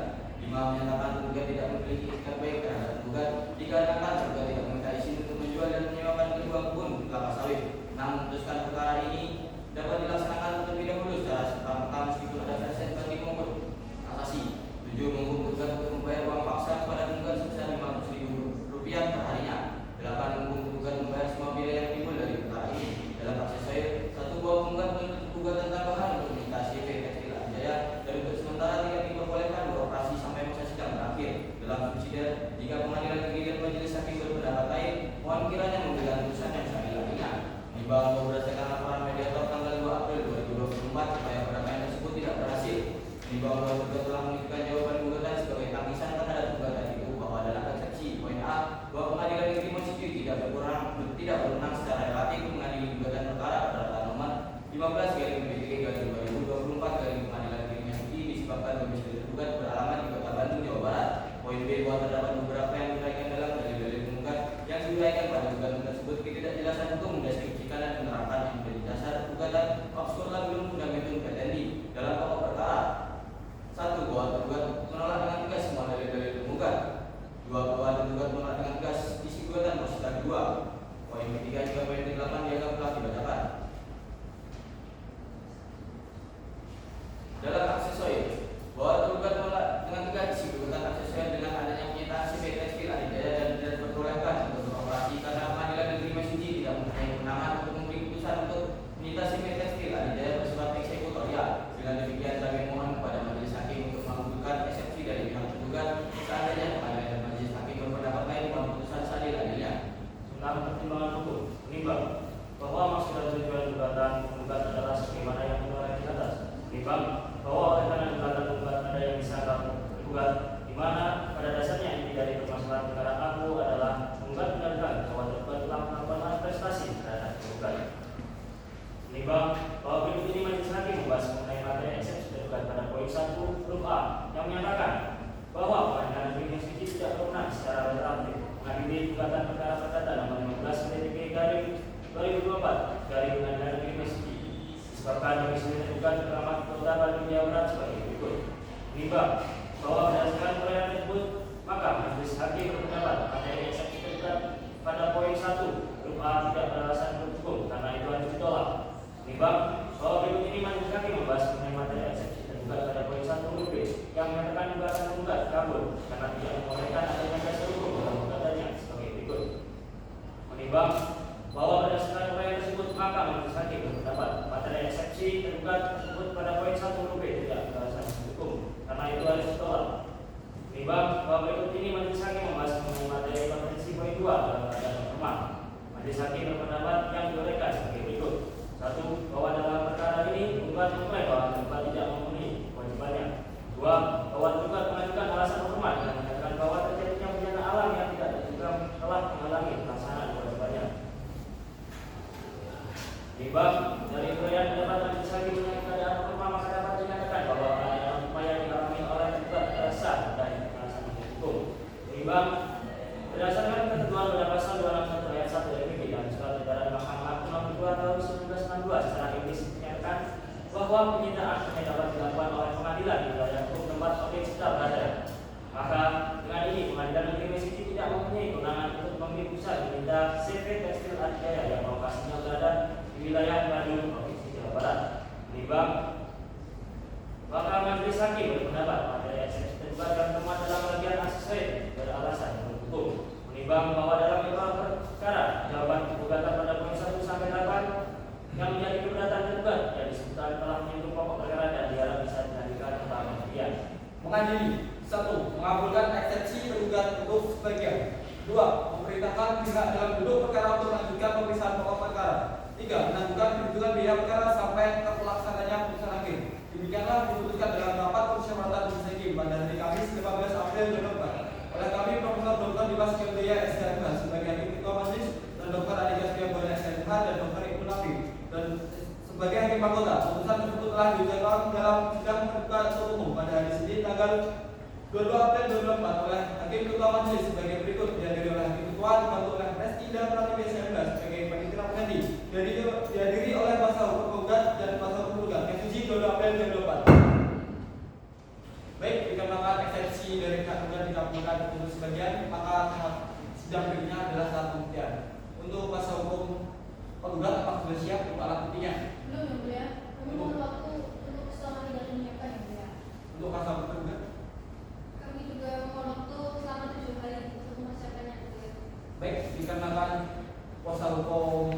5. Menyatakan penggugat tidak memiliki etikat baik terhadap penggugat dikarenakan penggugat tidak meminta izin untuk menjual dan menyewakan kedua kebun kelapa sawit. 6. Memutuskan perkara ini dapat dilaksanakan terlebih dahulu secara serta-merta meskipun ada versi banding maupun kasasi. 7. Menghukum penggugat untuk membayar uang paksa kepada penggugat sebesar Rp500.000 per harinya. 8. Menghukum penggugat membayar semua biaya yang timbul dari perkara ini. Dalam akses saya, 1. Bahwa penggugat menuntut penggugat tambahan untuk meminta CV Tekstil Adijaya dan untuk sementara tidak diperbolehkan beroperasi sampai masa sidang berakhir. Dalam subsidiar, jika pengadilan negeri dan majelis hakim berpendapat lain, mohon kiranya memberikan putusan yang seadil-adilnya. Bahwa berdasarkan laporan mediator tanggal 2 April 2024 upaya perdamaian tersebut tidak berhasil. Bahwa penggugat telah menunjukkan jawaban gugatan sebagai tangisan terhadap gugatan itu bahwa dalam eksepsi poin A bahwa pengadilan negeri Mesuji tidak berwenang secara relatif mengadili gugatan perkara perdata nomor 15 garing PDPG garing 2024 garing Pengadilan Negeri Mesuji disebabkan domisili tergugat beralamat di Kota Bandung, Jawa Barat. Poin B bahwa terdapat beberapa yang diuraikan dalam dalil-dalil penggugat yang diuraikan pada gugatan tersebut ketidakjelasan hukum mendeskripsikan dan menerapkan yang menjadi dasar gugatan obskur belum fundamentum petendi dalam pokok perkara. 1. Bahwa tergugat menolak dengan tegas semua dalil-dalil penggugat. 2. Bahwa tergugat menolak dengan tegas isi gugatan posisi 2. Poin ketiga juga poin ke-8 dianggap telah dibacakan. Dalam aksesoris, bahwa tergugat menolak dengan tegas isi gugatan aksesoris dengan adanya penyitaan CV Tekstil Adijaya dan tidak diperbolehkan untuk beroperasi karena Pengadilan Negeri Mesuji tidak mempunyai kewenangan untuk memberi putusan untuk menyita CV Tekstil Adijaya bersifat eksekutorial. Dengan demikian kami mohon kepada majelis hakim untuk mengabulkan eksepsi dari pihak tergugat. Seandainya pengadilan dan majelis hakim berpendapat lain, mohon putusan seadil-adilnya. 6. Pertimbangan hukum menimbang bahwa maksud dan tujuan gugatan penggugat adalah sebagaimana yang diuraikan di atas. Menimbang bahwa oleh karena gugatan penggugat ada yang disangka tergugat, di mana pada dasarnya inti dari permasalahan perkara aku adalah penggugat mengatakan bahwa tergugat telah melakukan prestasi terhadap penggugat. Menimbang bahwa berikut ini majelis hakim membahas mengenai materi eksepsi tergugat pada poin 1 huruf A yang menyatakan bahwa Pengadilan Negeri Mesuji tidak berwenang secara relatif mengadili gugatan perkara perdata nomor 15 PDPG garing 2024 garing Pengadilan Negeri Mesuji disebabkan domisili tergugat terdapat di Kota Bandung, Jawa Barat sebagai berikut. Menimbang bahwa berdasarkan uraian tersebut, maka majelis hakim berpendapat materi eksepsi tergugat pada poin 1 huruf A tidak beralasan hukum karena itu harus ditolak. Menimbang bahwa berikut ini majelis hakim membahas mengenai materi eksepsi tergugat pada poin 1 huruf B yang menyatakan gugatan penggugat kabur karena tidak membolehkan adanya dasar hukum dalam gugatannya sebagai berikut. Menimbang bahwa berdasarkan uraian tersebut, maka majelis hakim berpendapat materi eksepsi tergugat tersebut pada poin 1 huruf B tidak beralasan hukum karena itu harus ditolak. Menimbang bahwa berikut ini majelis hakim membahas mengenai materi konvensi poin 2 dalam keadaan normal. Majelis hakim berpendapat yang diuraikan sebagai berikut. 1. Bahwa dalam perkara ini penggugat mengklaim bahwa tergugat tidak memenuhi kewajibannya. 2. Bahwa tergugat mengajukan alasan hormat dan menyatakan bahwa majelis hakim berpendapat materi eksepsi tergugat yang termuat dalam bagian akses beralasan menurut hukum menimbang bahwa dalam beberapa perkara jawaban gugatan pada poin 1 sampai 8 yang menjadi keberatan tergugat yang disebutkan telah menyentuh pokok perkara dan diharap bisa dilanjutkan ke tahap kemudian. Mengadili 1. Mengabulkan eksepsi tergugat untuk sebagian. 2. Memerintahkan pihak dalam duduk perkara untuk melanjutkan pemeriksaan pokok perkara. 3. Menangguhkan perhitungan biaya perkara sampai terlaksananya putusan hakim. Demikianlah diputuskan dalam rapat permusyawaratan majelis hakim pada hari Kamis 15 April 2024 oleh kami Profesor Dr. Dimas Kemulia SKMH sebagai hakim ketua majelis dan Dr. Adhika Setiabudi SKMH dan Dr. Ibnu Nafi dan sebagai hakim anggota. Putusan tersebut telah dijadwalkan dalam sidang terbuka untuk umum pada hari Senin tanggal 22 April 2024 oleh hakim ketua majelis sebagai berikut: dihadiri oleh hakim ketua dibantu oleh Resti dan Pratiwi SKMH sebagai panitia pengganti, dihadiri oleh kuasa hukum penggugat dan kuasa hukum penggugat. Eksepsi 22 April 2024. Baik, dikarenakan eksepsi dari pihak penggugat dikabulkan untuk sebagian, maka tahap sidang berikutnya adalah tahap pembuktian. Untuk kuasa hukum penggugat apakah sudah siap untuk alat buktinya? Belum ya mulia. Kami mohon waktu untuk selama 3 menyiapkan ya mulia. Untuk kuasa hukum penggugat? Kami juga mohon waktu selama 7 hari untuk mempersiapkannya mulia. Baik, dikarenakan kuasa hukum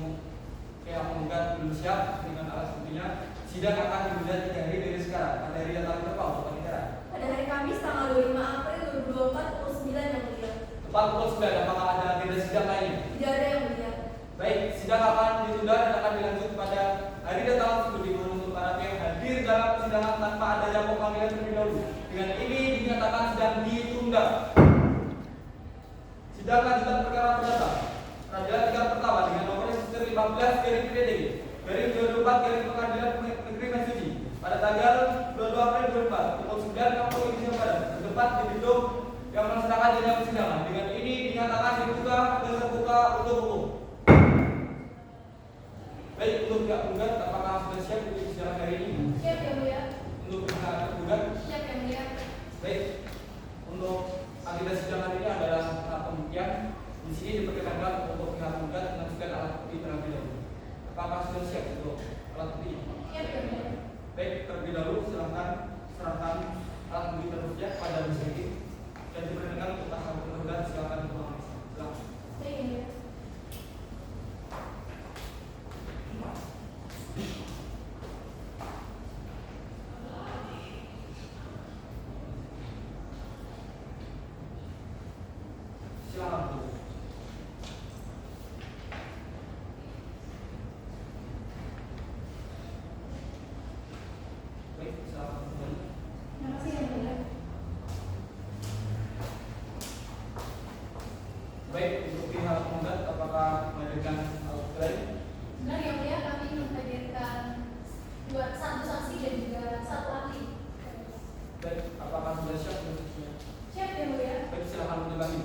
pihak penggugat belum siap dengan alat buktinya, sidang akan ditunda 3 hari dari sekarang. Pada hari datang berapa untuk pengisaran? Pada hari Kamis tanggal 25 April 2024 pukul 9 yang mulia. Tepat pukul 9, apakah ada agenda sidang lainnya? Tidak ada yang mulia. Baik, sidang akan ditunda dan akan dilanjut pada hari datang tersebut dimohon untuk para pihak hadir dalam persidangan tanpa adanya pemanggilan terlebih dahulu. Dengan ini dinyatakan sidang ditunda. Sidang lanjutan perkara perdata. Peradilan tingkat pertama dengan nomor register 15 garing PDD garing 24 garing Pengadilan Negeri Mesuji pada tanggal 22 April 2024 pukul 9 waktu Indonesia Barat bertempat di gedung yang melaksanakan jalannya persidangan. Dengan ini dinyatakan dibuka dan terbuka untuk umum. Baik, untuk pihak penggugat apakah sudah siap untuk sidang hari ini? Siap ya mulia. Untuk pihak penggugat? Siap ya mulia. Baik, untuk agenda sidang hari ini adalah tahap pembuktian. Di sini diperkenankan untuk pihak penggugat mengajukan alat bukti terlebih dahulu. Apakah sudah siap untuk alat bukti? Siap ya mulia. Baik, terlebih dahulu silakan serahkan alat bukti tersebut pada majelis hakim dan diperkenankan untuk tahap penggugat silakan dibuang. Silakan. Baik ya mulia. Silakan Bu. Baik, silakan kembali. Terima kasih ya mulia. Baik, untuk pihak penggugat apakah menghadirkan alat bukti lain? Benar ya mulia, kami menghadirkan satu saksi dan juga satu ahli. Baik, apakah sudah siap untuk Siap ya mulia. baik, silakan untuk kami.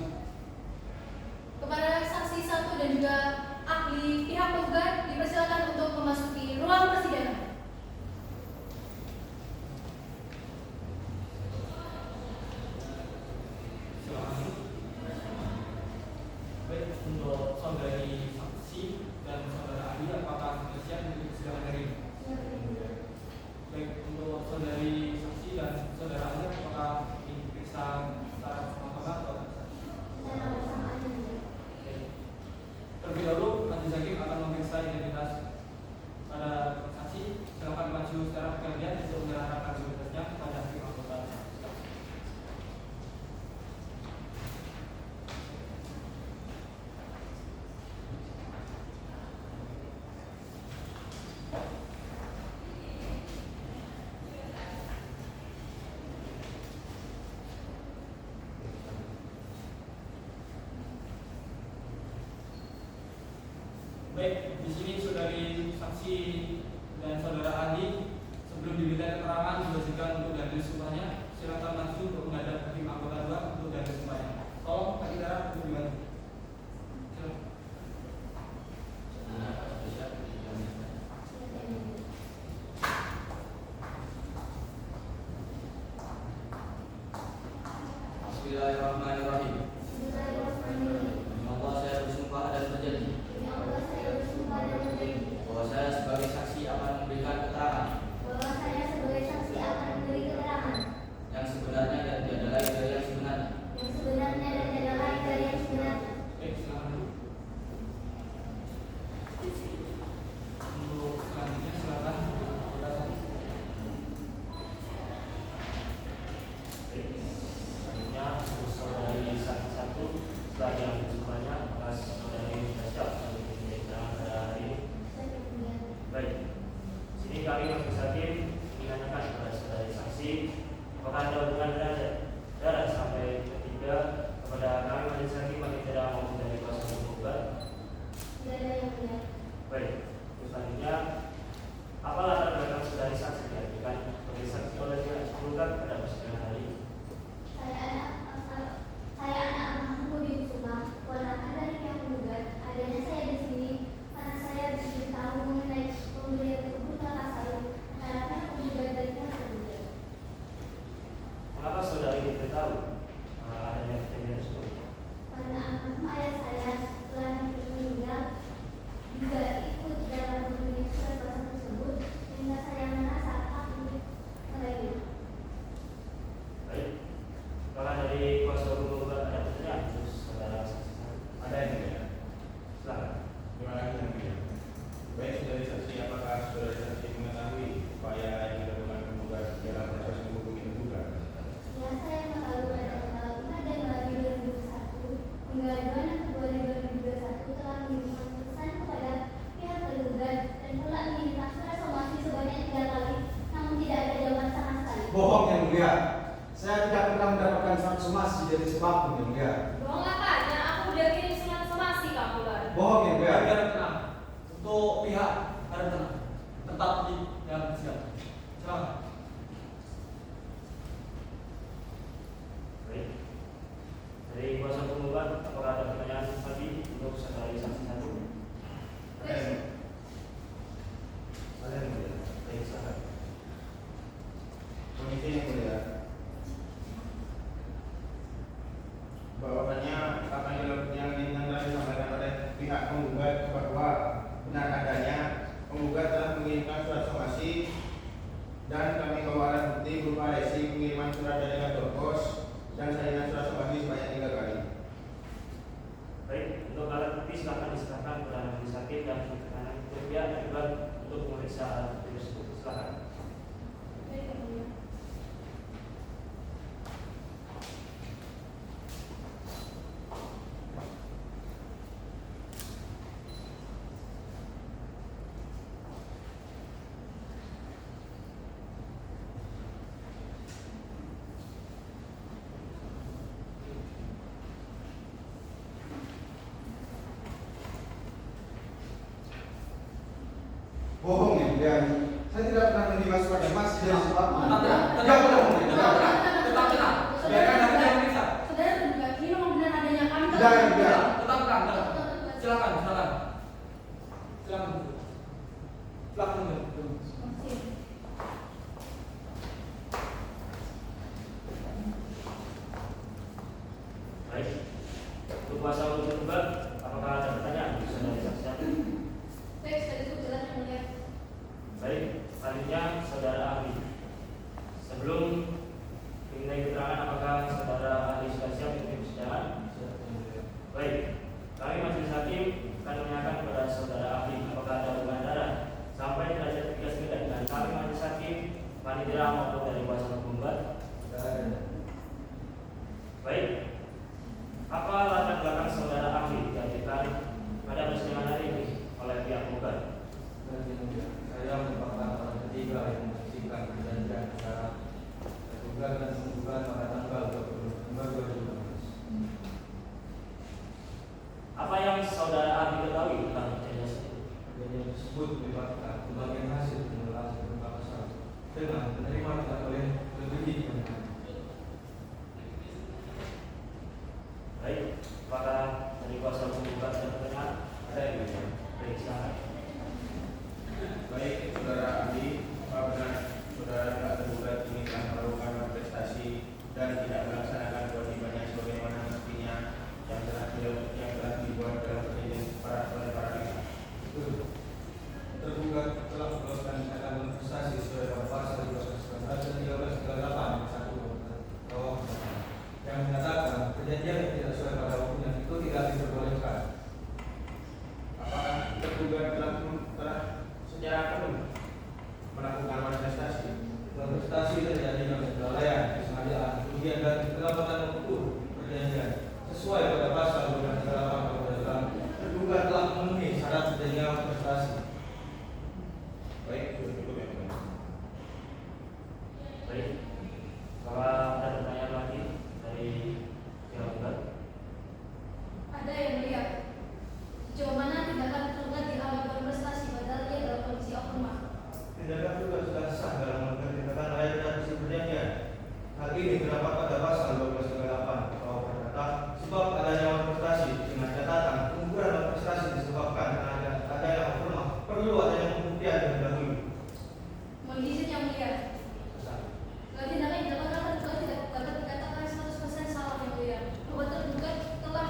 Kepada saksi 1 dan juga ahli pihak penggugat dipersilakan untuk memasuki ruang persidangan. Silakan. Baik, untuk saudari saksi dan saudara ahli apakah sudah siap untuk persidangan hari ini? Baik, untuk saudari saksi dan saudara ahli apakah diperiksa secara sama-sama atau terlebih dahulu majelis hakim akan memeriksa identitas pada saksi. Silakan maju secara bergantian untuk menyerahkan identitasnya kepada hakim anggota. Baik, di sini saudari saksi dan saudara ahli sebelum diminta keterangan diwajibkan untuk dalil sumpahnya. Silakan maju untuk menghadap hakim anggota 2 untuk dalil sumpahnya. Tolong Pak Idara untuk dibantu. Silakan. Bismillahirrahmanirrahim. Allah saya bersumpah dan berjanji bahwa saya sebagai saksi akan memberikan keterangan hubungan darah. Sampai ketiga, kepada kami majelis hakim panitera maupun dari kuasa hukum penggugat. Tidak ada yang mulia. Baik, selanjutnya apa latar belakang saudari saksi dihadirkan sebagai saksi oleh pihak penggugat pada persidangan hari ini? Saya anak Mahmudi Kusuma, ponakan dari pihak penggugat. Adanya saya di sini karena saya diberitahu mengenai pembelian kebun kelapa sawit antara pihak penggugat dan pihak tergugat. Mengapa saudari diberitahu adanya kejadian tersebut? Karena almarhum ayah saya setelah meninggal juga ikut dalam pembelian surat kuasa tersebut, sehingga saya merasa hak untuk meraihnya. Baik, apakah dari kuasa hukum penggugat ada pertanyaan untuk saudara saksi? Ada yang mulia. Silakan. Terima kasih yang mulia. Baik, saudari saksi, apakah saudari saksi mengetahui upaya yang dilakukan penggugat dalam proses menghubungi penggugat? Ya, saya mengetahui pada tanggal 4 Januari 2021 hingga 2 Februari 2021 telah mengirimkan pesan kepada pihak tergugat dan pula mengirimkan surat somasi sebanyak 3 kali, namun tidak ada jawaban sama sekali. Bohong yang mulia. Saya tidak pernah mendapatkan surat somasi dari siapapun yang mulia. Bohong apanya? Aku udah kirim surat somasi kamu kan? Bohong yang mulia. Biar tenang. Untuk pihak harus tenang. Tetap di yang siap. Silakan. Baik, dari kuasa hukum penggugat apakah ada pertanyaan lagi untuk saudari saksi satu? Ada yang mulia. Baik, silakan. Komisi yang mulia, bahwasannya apa yang disampaikan oleh pihak penggugat bahwa benar adanya penggugat telah mengirimkan surat somasi dan kami bawa alat bukti berupa resi pengiriman surat dari kantor pos dan salinan surat somasi sebanyak 3 kali. Baik, untuk alat bukti silakan diserahkan kepada majelis hakim dan pihak tergugat untuk memeriksa alat bukti tersebut. Silakan. Baik, Yang Mulia. Bohong yang mulia. Saya tidak pernah menerima surat somasi dari siapapun. Tetap tenang. Tidak pernah menerima. Tetap tenang. Tetap tenang. Biarkan hakim yang memeriksa. Saudara tergugat, ini memang benar adanya kami. Tidak yang mulia. Tetap tenang. Silakan. Silakan. Silakan. Silakan. Baik, untuk kuasa hukum penggugat apakah ada pertanyaan untuk saudari saksi satu? Baik, sudah cukup jelas Yang Mulia. Baik, selanjutnya saudara ahli. Sebelum dimintai keterangan apakah saudara ahli sudah siap untuk persidangan? Baik, kami majelis hakim akan menanyakan kepada saudara ahli apakah ada hubungan darah sampai derajat 3 dengan kami majelis hakim, panitera maupun dari kuasa hukum penggugat. Baik, apa latar belakang saudara ahli dihadirkan pada persidangan hari ini oleh pihak penggugat? Saya merupakan orang ketiga yang menyaksikan perjanjian antara tergugat dan penggugat pada tanggal 20 November 2016. Apa yang saudara ahli ketahui tentang perjanjian tersebut? Perjanjian tersebut melibatkan pembagian hasil pengelolaan kebun kelapa sawit dengan penerima tidak boleh melebihi yang lain. Baik, apakah dari kuasa hukum penggugat ada pertanyaan? Ada yang mulia. Baik, silakan. Baik, saudara ahli, apa benar saudara tidak tergugat ini telah melakukan prestasi dan tidak melaksanakan kewajibannya sebagaimana mestinya yang telah dibuat dalam perjanjian oleh para pihak? Betul. Tergugat telah melakukan tindakan prestasi sesuai dengan pasal 219 dan 1338 satu bawah yang menyatakan perjanjian yang tidak sesuai pada hukumnya itu tidak diperbolehkan. Apakah tergugat telah secara penuh melakukan manifestasi? Prestasi terjadi dalam kelalaian, kesengajaan, kerugian dan ketidakpatuhan hukum perjanjian sesuai pada pasal 238 tergugat telah memenuhi syarat terjadinya prestasi. Baik, sudah cukup yang mulia. Baik, bahwa Hal ini terdapat pada pasal 1298 bahwa berkata, sebab adanya manifestasi dengan catatan pengukuran manifestasi disebabkan karena adanya lemah, perlu adanya pembuktian terlebih dahulu. Mohon izin yang mulia. Kalau tindakan yang dilakukan tergugat tidak dapat dikatakan 100% salah yang mulia. Bahwa tergugat telah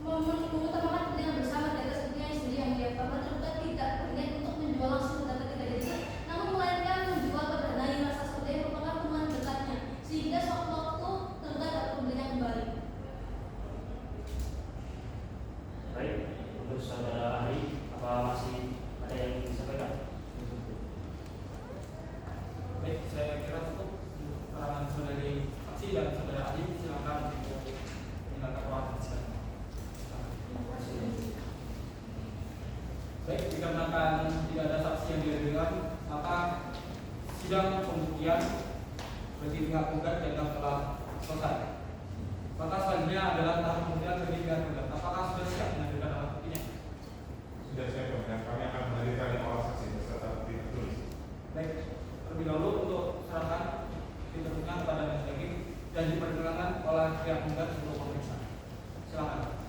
mengutamakan kepentingan bersama di atas kepentingan sendiri yang mulia. Bahwa tergugat tidak berniat untuk menjual langsung data tidak jadi, namun melainkan menjual kepada Nani Rasa Sode yang merupakan teman dekatnya, sehingga sewaktu-waktu tergugat dapat membelinya kembali. Baik, untuk saudara ahli, apa masih ada yang ingin disampaikan? Baik, saya kira cukup keterangan saudari saksi dan saudara ahli. Silakan untuk meninggalkan ruangan persidangan. Baik, dikarenakan tidak ada saksi yang dihadirkan, maka sidang pembuktian bagi pihak penggugat dianggap telah selesai. Maka selanjutnya adalah tahap pembuktian bagi pihak penggugat. Apakah sudah siap menghadirkan alat buktinya? Sudah siap, Pak, dan kami akan menghadirkan 5 orang saksi beserta bukti tertulis. Baik, terlebih dahulu untuk serahkan pinternya kepada Mas Daging dan diperkenalkan oleh pihak penggugat untuk pemeriksaan. Silakan.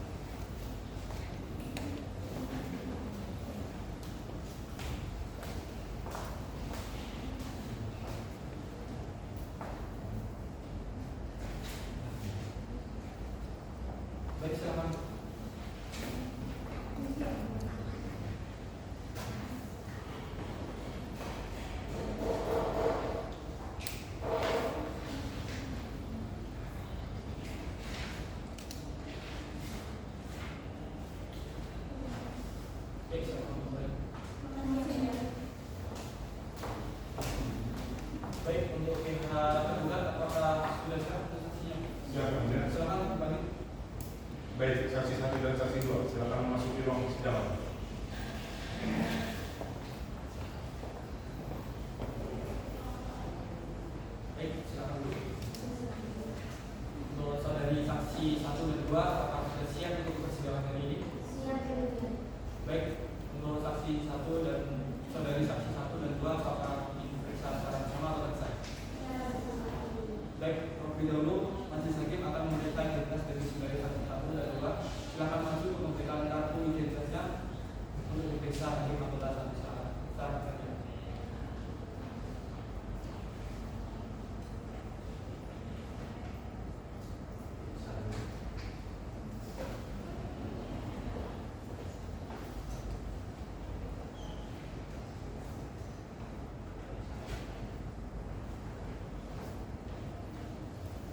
Baik, silakan. Baik, silakan kembali. Baik, untuk pihak tergugat apakah sudah siap untuk saksinya? Siap, Pak. Silakan kembali. Baik, saksi 1 dan saksi 2 silakan memasuki ruang persidangan. Baik, silakan dulu. Untuk saudari saksi 1 dan 2 apakah sudah siap untuk persidangan kali ini? Siap, yang mulia. Baik, untuk saksi 1 dan saudari saksi 1 dan 2 apakah diperiksa secara bersama atau terpisah? Baik, terlebih dahulu majelis hakim akan memeriksa identitas dari saudari saksi 1 dan 2. Silakan maju untuk memberikan kartu identitasnya untuk diperiksa hakim anggota satu secara bersama.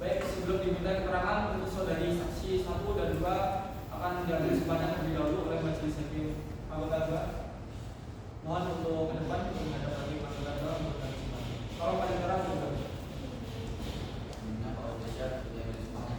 Baik, sebelum diminta keterangan untuk saudari saksi 1 dan 2 akan diambil sebanyak terlebih dahulu oleh majelis hakim anggota 2. Mohon untuk ke depan untuk menghadap hakim anggota 2 untuk bertanya semuanya. Kalau paling terang untuk Kalau sudah siap, dia boleh semangat.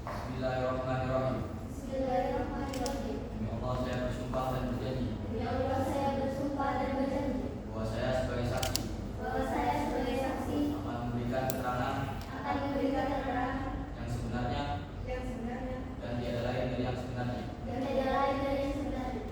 Bismillahirrahmanirrahim. Bismillahirrahmanirrahim. Demi Allah saya bersumpah dan berjanji Demi Allah saya bersumpah dan berjanji bahwa saya sebagai saksi bahwa saya sebagai saksi akan memberikan keterangan akan memberikan keterangan yang sebenarnya yang sebenarnya dan tiada lain dari yang sebenarnya dan tidak lain dari yang sebenarnya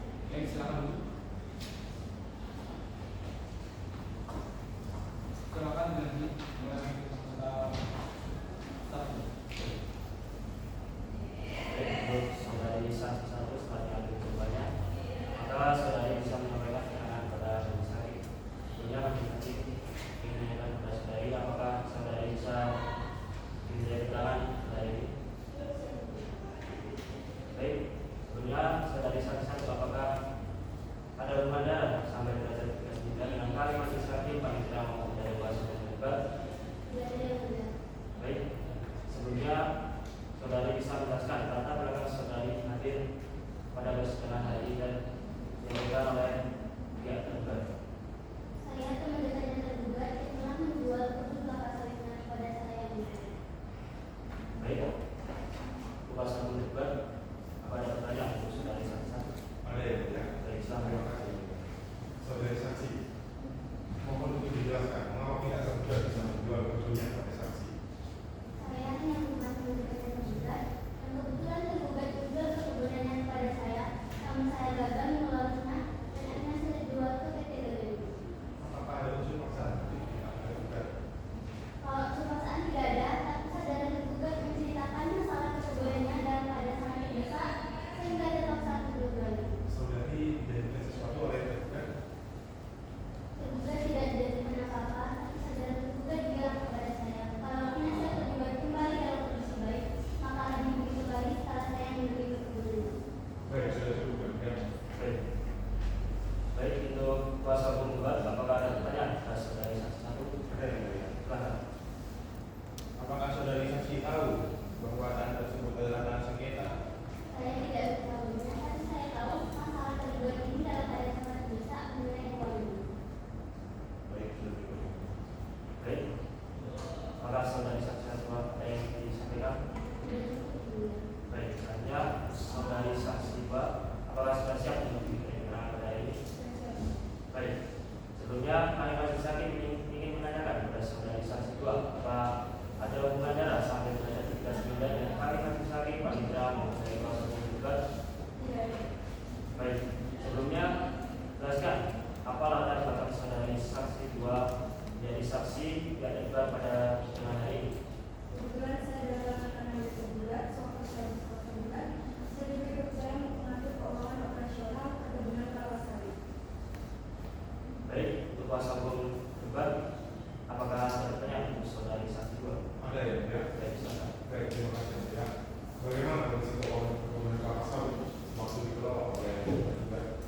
untuk kuasa hukum tergugat, apakah ada pertanyaan untuk saudari saksi dua? Ada ya? Baik, silakan. Baik, terima kasih ya. Bagaimana kondisi keuangan kelapa sawit maksud dikelola oleh tergugat?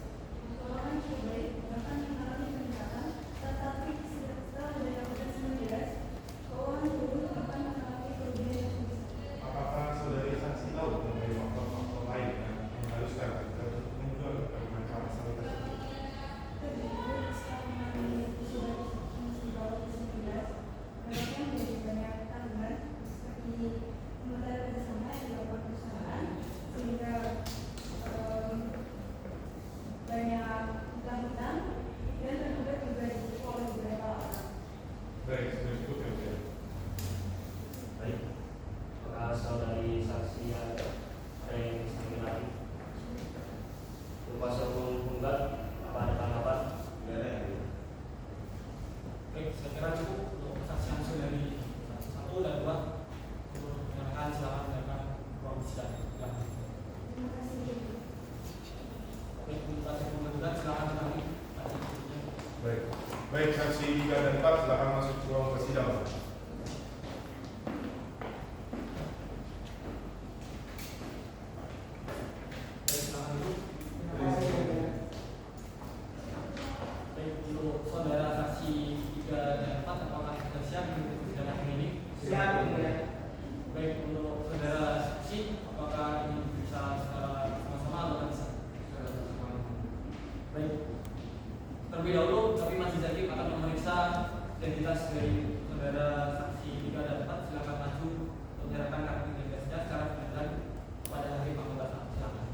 Keuangan cukup baik, bahkan mengalami peningkatan, tetapi setelah adanya proses menjelas, keuangan turun akan mengalami kerugian yang besar. Apakah saudari saksi tahu mengenai faktor-faktor lain yang mengharuskan kita untuk menjual tanaman kelapa sawit tersebut? Terjadi setelah mengalami sudah bawah 19, mereka menjadi banyak tanggungan seperti modal kerjasama yang dilakukan perusahaan sehingga banyak hutang-hutang dan tergugat juga ditipu oleh beberapa orang. Baik, sudah cukup ya, Bu. Baik, apakah saudari saksi ada yang bisa mengenali? Untuk kuasa hukum tergugat, apa ada tanggapan? Tidak ada yang mulia. Baik, saya kira cukup untuk kesaksian saudari satu dan dua. Untuk menyerahkan silakan mendengarkan ruang sidang. Terima kasih. Baik, untuk kuasa hukum tergugat silakan kembali. Baik, baik saksi 3 dan 4 silakan masuk ke ruang persidangan. Baik, silakan dulu. Baik, untuk saudara saksi 3 dan 4 apakah sudah siap untuk persidangan ini? Siap, Yang Mulia. Baik, untuk saudara saksi apakah ini bisa secara sama-sama atau bisa? Baik, terlebih dahulu kami masih jadi akan memeriksa identitas dari saudara saksi 3 dan 4. Silakan maju untuk menyerahkan kartu identitasnya secara giliran kepada hakim anggota. Silakan.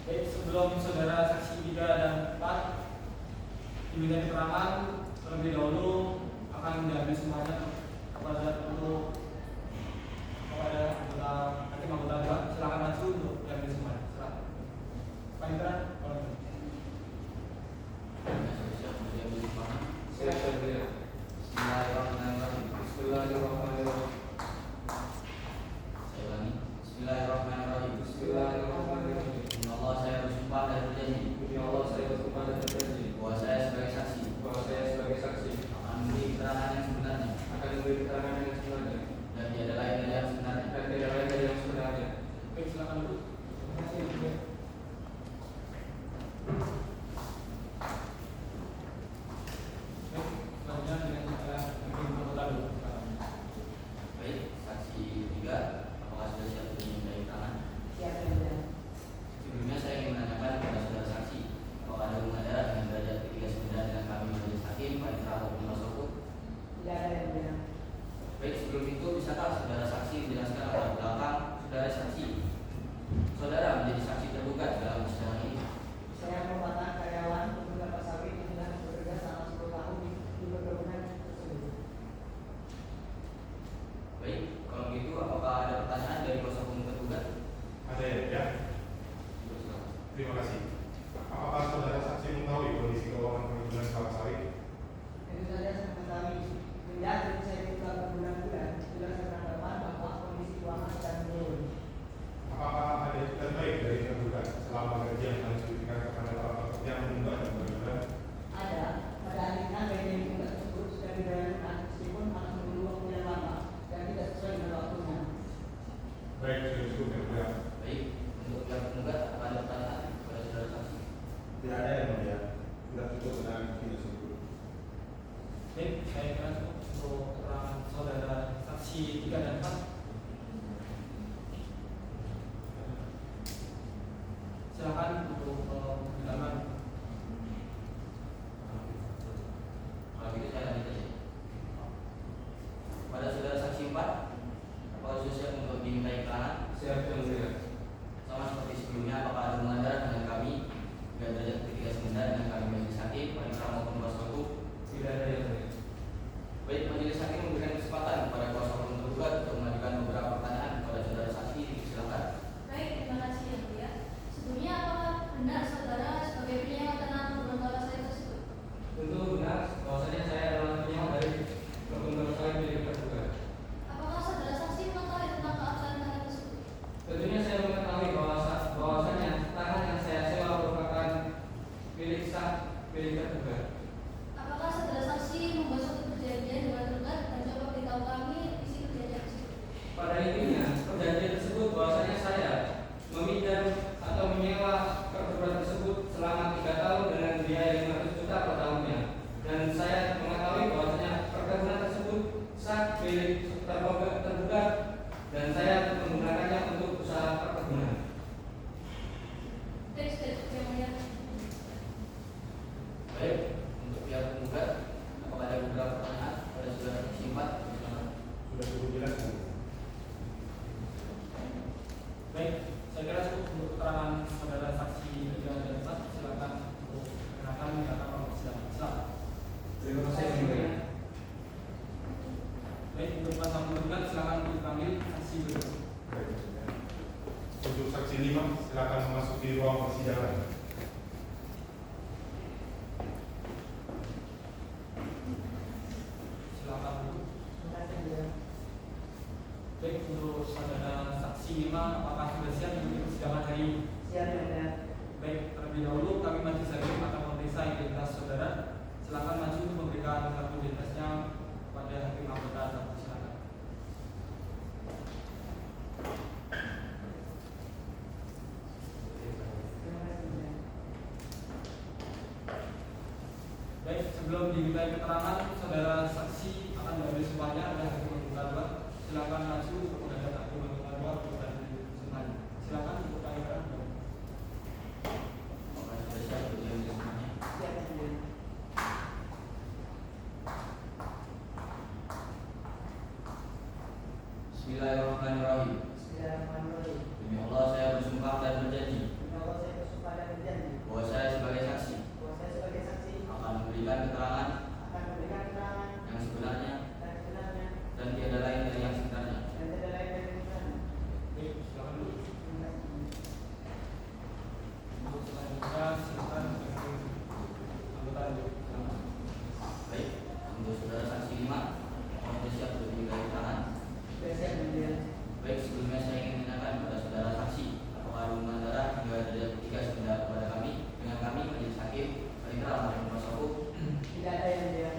Baik, sebelum saudara saksi 3 dan 4 diminta keterangan, terlebih dahulu akan diambil semuanya kepada anggota hakim anggota 2. Silakan maju untuk diambil semuanya. Silakan. Pak Indra, kalau gitu. Bismillahirrahmanirrahim. Saya ulangi. Bismillahirrahmanirrahim. Demi Allah saya bersumpah dan berjanji bahwa saya sebagai saksi akan memberi keterangan yang sebenarnya dan tiada lain dari yang sebenarnya. Baik, silakan dulu. Terima kasih. Baik, selanjutnya dengan hakim anggota 2. Baik, saksi 3, apakah sudah siap untuk dimintai keterangan? Siap, Yang Mulia. Sebelumnya saya ingin menanyakan kepada saudara saksi apakah ada hubungan darah dengan derajat ketiga sebenarnya dengan kami majelis hakim pada tahun Masoku? Tidak ada, Yang Mulia. Baik, sebelum itu bisakah saudara saksi menjelaskan latar belakang saudara saksi? Saudara menjadi saksi tergugat dalam persidangan ini. Saya merupakan karyawan beberapa sawit yang telah bekerja selama 10 tahun di perkebunan tersebut. Baik, kalau begitu apakah ada pertanyaan dari kuasa hukum tergugat? Ada ya? Terima kasih. Apakah saudara saksi mengetahui kondisi keuangan perkebunan kelapa sawit? Tentu saja saya mengetahui. Sejak saya buka berbulan-bulan, sudah saya beranggapan bahwa kondisi keuangan sedang menurun. Apakah ada etikat baik dari tergugat selama gaji yang harus diberikan kepada para pekerja yang menunggak dan berbulan? Ada, pada akhirnya gaji yang diminta tersebut sudah dibayarkan meskipun harus menunggu waktu yang lama dan tidak sesuai dengan waktunya. Baik, sudah cukup ya, Bu. Baik, untuk pihak tergugat apakah ada pertanyaan kepada saudara saksi? Tidak ada yang mulia. Sudah cukup dengan ini tersebut. Baik, saya kira cukup untuk keterangan saudara saksi 3 dan 4. Silakan untuk pendalaman. Kalau gitu saya lanjut aja. Pada saudara saksi 4, apakah sudah siap untuk dimintai keterangan? Siap, Yang Mulia. Sama seperti sebelumnya, apakah ada hubungan darah dengan kami dan derajat ketiga sebenarnya dengan kami majelis hakim pada maupun kuasa hukum? Tidak ada yang mulia. Baik, majelis hakim memberikan kesempatan kepada kuasa hukum tergugat untuk mengajukan beberapa pertanyaan kepada saudara saksi. Silakan. Baik, Baik, saya kira cukup untuk keterangan saudara saksi 3 dan 4. Silakan untuk kenakan menyatakan bahwa persidangan. Silakan. Terima kasih yang mulia. Baik, untuk pasal penggugat silakan untuk dipanggil saksi berikut. Untuk saksi 5, silakan memasuki ruang persidangan. Silakan dulu. Terima kasih yang mulia. Baik, untuk saudara saksi 5, apakah sudah siap untuk persidangan hari ini? Siap yang mulia. Baik, terlebih dahulu kami majelis hakim akan memeriksa identitas saudara. Silakan maju untuk memberikan kartu identitasnya kepada hakim anggota. Silakan. Terima kasih yang mulia. Baik, sebelum dimintai keterangan, saudara saksi akan mengambil sumpahnya oleh hakim anggota 2. Silakan maju untuk menghadap hakim anggota 2 untuk mengambil sumpahnya. Silakan untuk kamera. Apakah sudah siap untuk diambil semuanya? Siap yang mulia. Bismillahirrahmanirrahim. Bismillahirrahmanirrahim. Demi Allah saya bersumpah dan berjanji Demi Allah saya bersumpah dan berjanji bahwa saya sebagai saksi bahwa saya sebagai saksi akan memberikan keterangan akan memberikan keterangan yang sebenarnya dan sebenarnya dan tiada lain dari yang sebenarnya. dan tidak lain dari yang sebenarnya. Baik, silakan dulu. Terima kasih. Untuk selanjutnya silakan hakim anggota 2. Silakan. Baik, untuk saudara saksi 5, apakah sudah siap untuk dimintai keterangan? Sudah siap yang mulia. Baik, sebelumnya saya ingin menanyakan kepada saudara saksi, apakah hubungan darah hingga derajat ketiga sebenarnya kepada kami dengan kami majelis hakim Panitera almarhum kuasa hukum? Tidak ada yang mulia.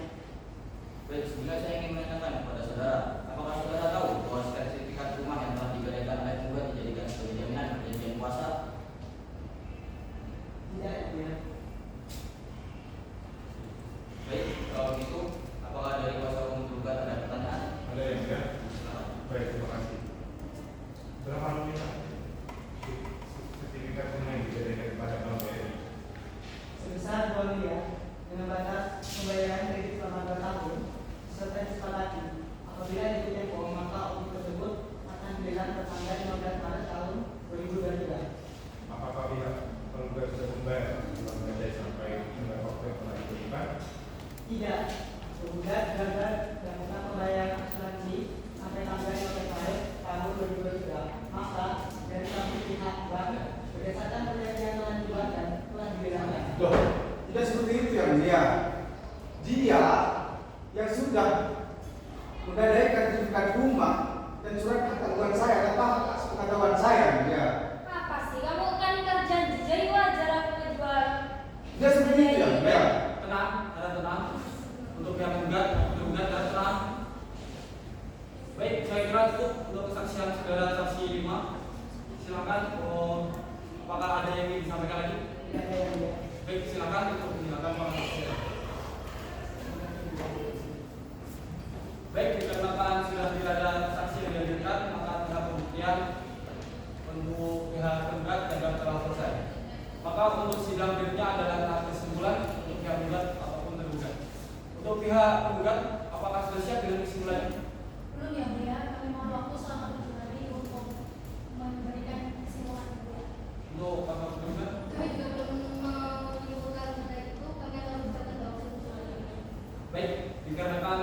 Baik, sebelumnya saya ingin menanyakan kepada saudara, apakah saudara tahu bahwa sertifikat rumah yang telah digadaikan oleh penggugat dijadikan sebagai jaminan perjanjian kuasa? Tidak yang mulia. Baik, kalau begitu, apakah dari kuasa hukum penggugat ada pertanyaan? Ada yang ya? Silakan. Baik, terima kasih. Berapa nominal sertifikat rumah yang dijadikan kepada Bank BRI? Sebesar 2 miliar dengan batas pembayaran kredit selama 2 tahun serta disepakati apabila itu tempo maka untuk tersebut akan diberikan pertanggal 15 Maret tahun 2023. Apakah pihak penggugat sudah membayar uang gadai sampai tenggat waktu yang telah ditentukan? Tidak, penggugat gagal melakukan pembayaran asuransi sampai tanggal 15 Maret tahun 2023. Maka dari satu pihak bank berdasarkan perjanjian telah dibuatkan telah diberikan. Loh, tidak seperti itu yang mulia. Dia yang sudah menggadaikan sertifikat rumah dan surat hak tanggungan saya tanpa pengetahuan saya yang mulia. Apa sih? Kamu kan terjanji, jadi wajar aku ngejual. Tidak seperti itu yang mulia. Tenang, ada tenang. Untuk pihak penggugat, ada tenang. Baik, saya kira cukup untuk kesaksian saudara saksi 5. Silakan. Apakah ada yang ingin disampaikan lagi? Tidak ada yang mulia. Baik, silakan untuk menjelaskan pengaksian. Baik, dikarenakan sudah tidak ada saksi yang dihadirkan, maka pihak pembuktian untuk pihak penggugat dan telah selesai. Maka untuk sidang berikutnya adalah tahap kesimpulan untuk pihak penggugat ataupun tergugat. Untuk pihak penggugat, apakah sudah siap dengan kesimpulannya? Belum ya, mulia. Kami mohon waktu selama 7 hari untuk memberikan kesimpulan. Untuk apa penggugat? Kami juga belum menyimpulkan terkait itu. Kami akan memberikan waktu 7 hari. Baik, dikarenakan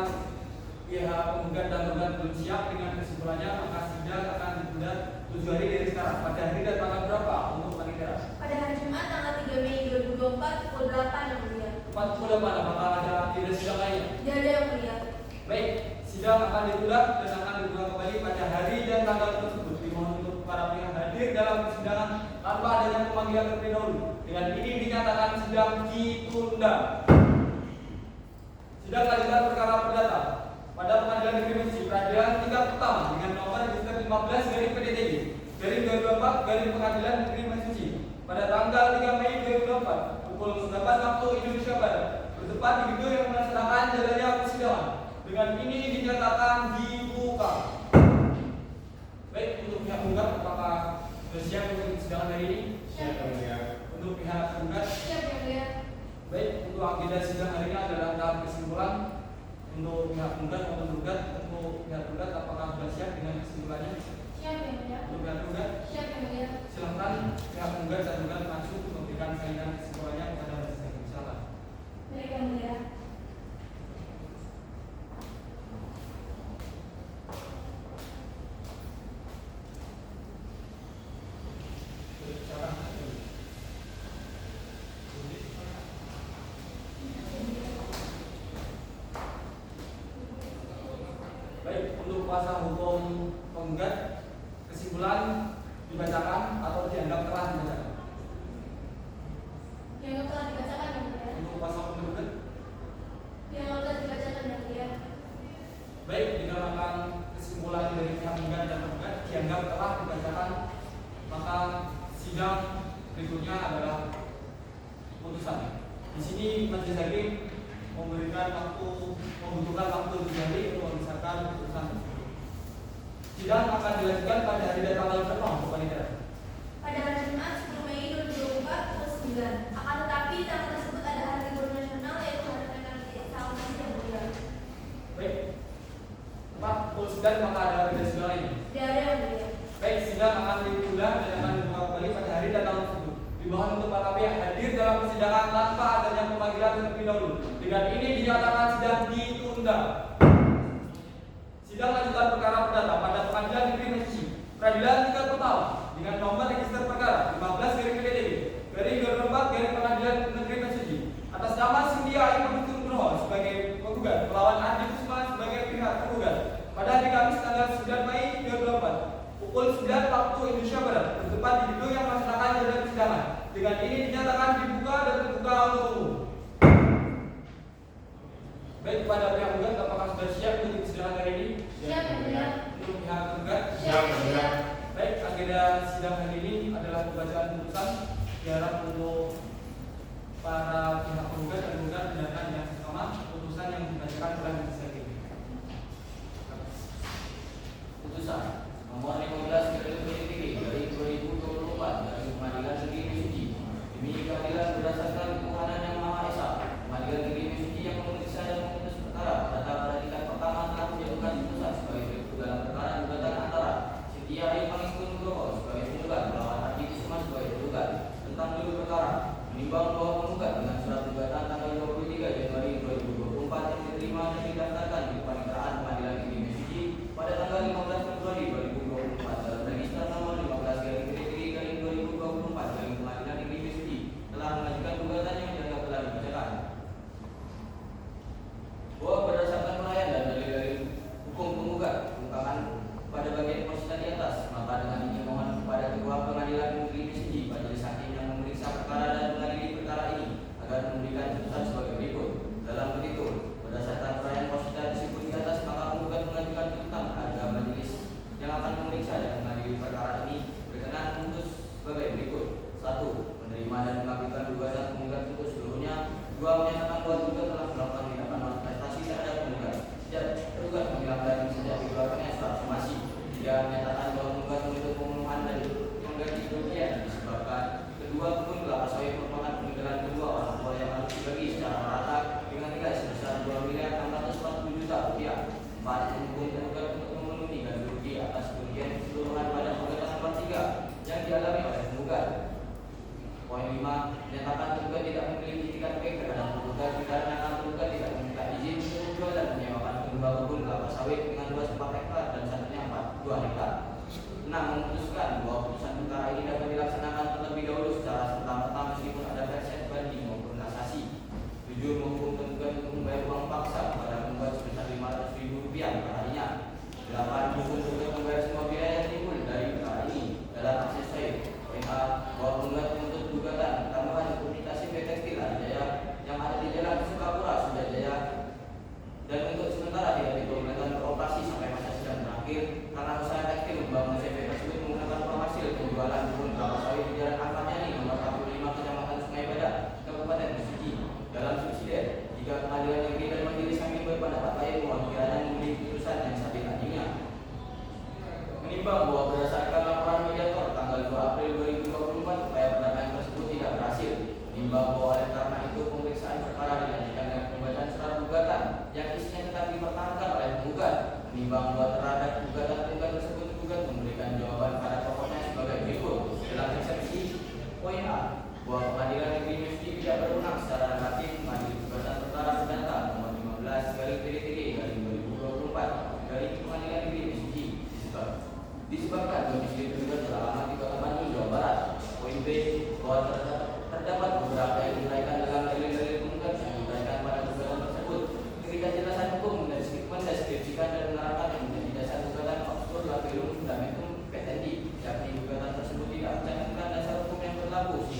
pihak penggugat dan tergugat belum siap dengan kesimpulannya, maka sidang akan ditunda 7 hari dari sekarang. Pada hari dan tanggal berapa untuk Panitera? Pada hari Jumat tanggal 3 Mei 2024 pukul 8 yang mulia. Tepat pukul 8, apakah ada tidak sidang lainnya? Tidak ada yang mulia. Baik, sidang akan ditunda dan akan dibuka kembali pada hari dan tanggal tersebut. Dimohon untuk para pihak hadir dalam persidangan tanpa adanya pemanggilan terlebih dahulu. Dengan ini dinyatakan sidang ditunda. Sidang lanjutan perkara perdata pada Pengadilan Negeri Mesir peradilan tingkat pertama dengan nomor register 15 dari PDTG dari 2024 dari Pengadilan Negeri Mesir pada tanggal 3 Mei 2024 pukul 9 waktu Indonesia Barat bertempat di gedung yang melaksanakan jalannya persidangan. Dengan ini dinyatakan dibuka. Baik, untuk pihak penggugat apakah sudah siap untuk persidangan hari ini? Siap, yang mulia. Untuk pihak penggugat, Siap ya, mulia. baik, untuk agenda sidang hari ini adalah tahap kesimpulan. Untuk pihak penggugat maupun tergugat, untuk pihak penggugat apakah sudah siap dengan kesimpulannya? Siap ya, mulia. Untuk pihak penggugat, Siap ya, mulia. kuasa hukum penggugat, kesimpulan dibacakan atau dianggap telah dibacakan. Yang telah dibacakan yang mulia. Untuk kuasa hukum penggugat, Yang telah dibacakan yang mulia. baik, dikarenakan kesimpulan dari pihak penggugat dan penggugat dianggap telah dibacakan, maka sidang berikutnya adalah putusan. Di sini majelis hakim membutuhkan waktu 3 hari untuk membesarkan putusan. Sidang akan dilanjutkan pada hari dan tanggal berapa untuk panitia? Pada hari Jumat 10 Mei 2024 pukul 9. Akan tetapi tanggal tersebut ada hari libur nasional yaitu hari Raya tahun yang mulia. Baik, tepat pukul 9 maka ada agenda sidang lain. Di hari yang mulia. Baik, sidang akan diulang dan akan dibuka kembali pada hari dan tanggal tersebut. Dimohon untuk para pihak hadir dalam persidangan tanpa adanya pemanggilan terlebih dahulu. Dengan ini dinyatakan sidang ditunda. Sidang lanjutan perkara perdata pada Pengadilan Negeri Messi, Peradilan tingkat pertama dengan nomor register perkara 15/PDB/24 Pengadilan Negeri Messi atas nama Cynthia Ibu Nugroho sebagai penggugat melawan Andi Kusuma sebagai pihak penggugat pada hari Kamis tanggal 9 Mei 2024 pukul 9 waktu Indonesia Barat bertempat di gedung yang melaksanakan jalannya persidangan. Dengan ini dinyatakan dibuka dan terbuka untuk umum. Baik, kepada pihak penggugat apakah sudah siap untuk persidangan hari ini? Siap yang mulia. Untuk pihak penggugat? Siap, ya. Baik, agenda sidang hari ini adalah pembacaan putusan. Diharap untuk para pihak penggugat dan penggugat mendengarkan yang pertama putusan yang dibacakan oleh majelis hakim. Putusan nomor 15/2023 dari 2024 dari Pengadilan Negeri Messi. Demi keadilan berdasarkan ketuhanan yang Maha Esa, Pengadilan Negeri Messi yang memeriksa dan memutus perkara pada tingkat pertama telah menjatuhkan putusan sebagai berikut dalam perkara gugatan antara Cynthia Ibu Nugroho sebagai penggugat melawan Andi Kusuma sebagai penggugat tentang dua perkara. Menimbang bahwa penggugat dengan surat gugatan tanggal 23 Januari 2024 yang diterima dan didaftarkan di Paniteraan Pengadilan Negeri Messi pada tanggal 15 Februari 2024 dalam register nomor 15/2024 dari Pengadilan Negeri Messi telah mengajukan gugatan yang dianggap telah dibacakan. Bahwa berdasarkan uraian dan dalil-dalil hukum penggugat ungkapan pada bagian posisi di atas, maka dengan ini mohon kepada Ketua Pengadilan Negeri Messi, majelis hakim yang memeriksa perkara dan mengadili perkara ini agar memberikan putusan sebagai berikut. Dalam petitum, berdasarkan uraian posisi disebut di atas, maka penggugat mengajukan tuntutan agar majelis yang akan memeriksa dan mengadili perkara ini berkenan memutus sebagai berikut. 1. Menerima dan mengabulkan gugatan penggugat untuk seluruhnya. 2. Menyatakan bahwa penggugat telah melakukan tindakan manifestasi terhadap penggugat sejak tergugat menghilang dari sejak dikeluarkannya surat somasi. 3. Menyatakan bahwa penggugat menuntut pemenuhan dan mengganti kerugian disebabkan kedua pun kelapa sawit merupakan peninggalan kedua orang tua yang harus dibagi secara merata dengan nilai sebesar 2.640.000.000 rupiah. 4. Mendukung penggugat untuk memenuhi ganti rugi atas kerugian keseluruhan pada gugatan nomor 3 yang dialami oleh penggugat. Poin 5. Menyatakan penggugat tidak memiliki itikat baik terhadap penggugat dikarenakan penggugat tidak meminta izin untuk menjual dan menyewakan kedua kebun kelapa sawit dengan luas 4 hektar dan satunya 2 hektar. 6. Memutuskan bahwa putusan perkara ini dapat dilaksanakan terlebih dahulu secara serta-merta meskipun ada versi banding maupun kasasi. 7. Menghukum penggugat untuk membayar uang paksa kepada penggugat sebesar Rp500.000 per harinya. 8. Menghukum penggugat membayar semua biaya yang timbul dari perkara ini dalam akses saya. Poin A. Bahwa penggugat menuntut gugatan tambahan komunikasi tekstil Adijaya yang ada di Jalan Sukapura, Sudajaya dan untuk sementara tidak diperbolehkan beroperasi sampai masa sidang terakhir karena usaha tekstil membangun CV tersebut menggunakan uang hasil penjualan kebun kelapa sawit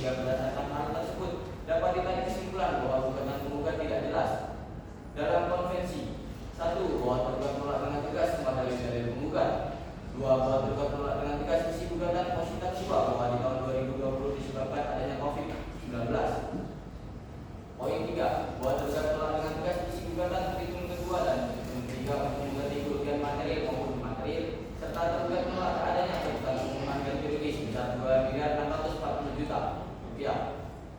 sehingga berdasarkan hal tersebut dapat ditarik kesimpulan bahwa gugatan penggugat tidak jelas. Dalam konvensi, 1. Bahwa tergugat menolak dengan tegas semua dalil penggugat. 2. Bahwa tergugat menolak dengan tegas isi gugatan positif jiwa bahwa di tahun 2020 disebabkan adanya COVID-19. Poin 3. Bahwa tergugat menolak dengan tegas isi gugatan petitum kedua dan petitum ketiga untuk mengganti kerugian material maupun imaterial, serta tergugat menolak adanya keputusan pengumuman ganti rugi sebesar 2.640.000.000 rupiah.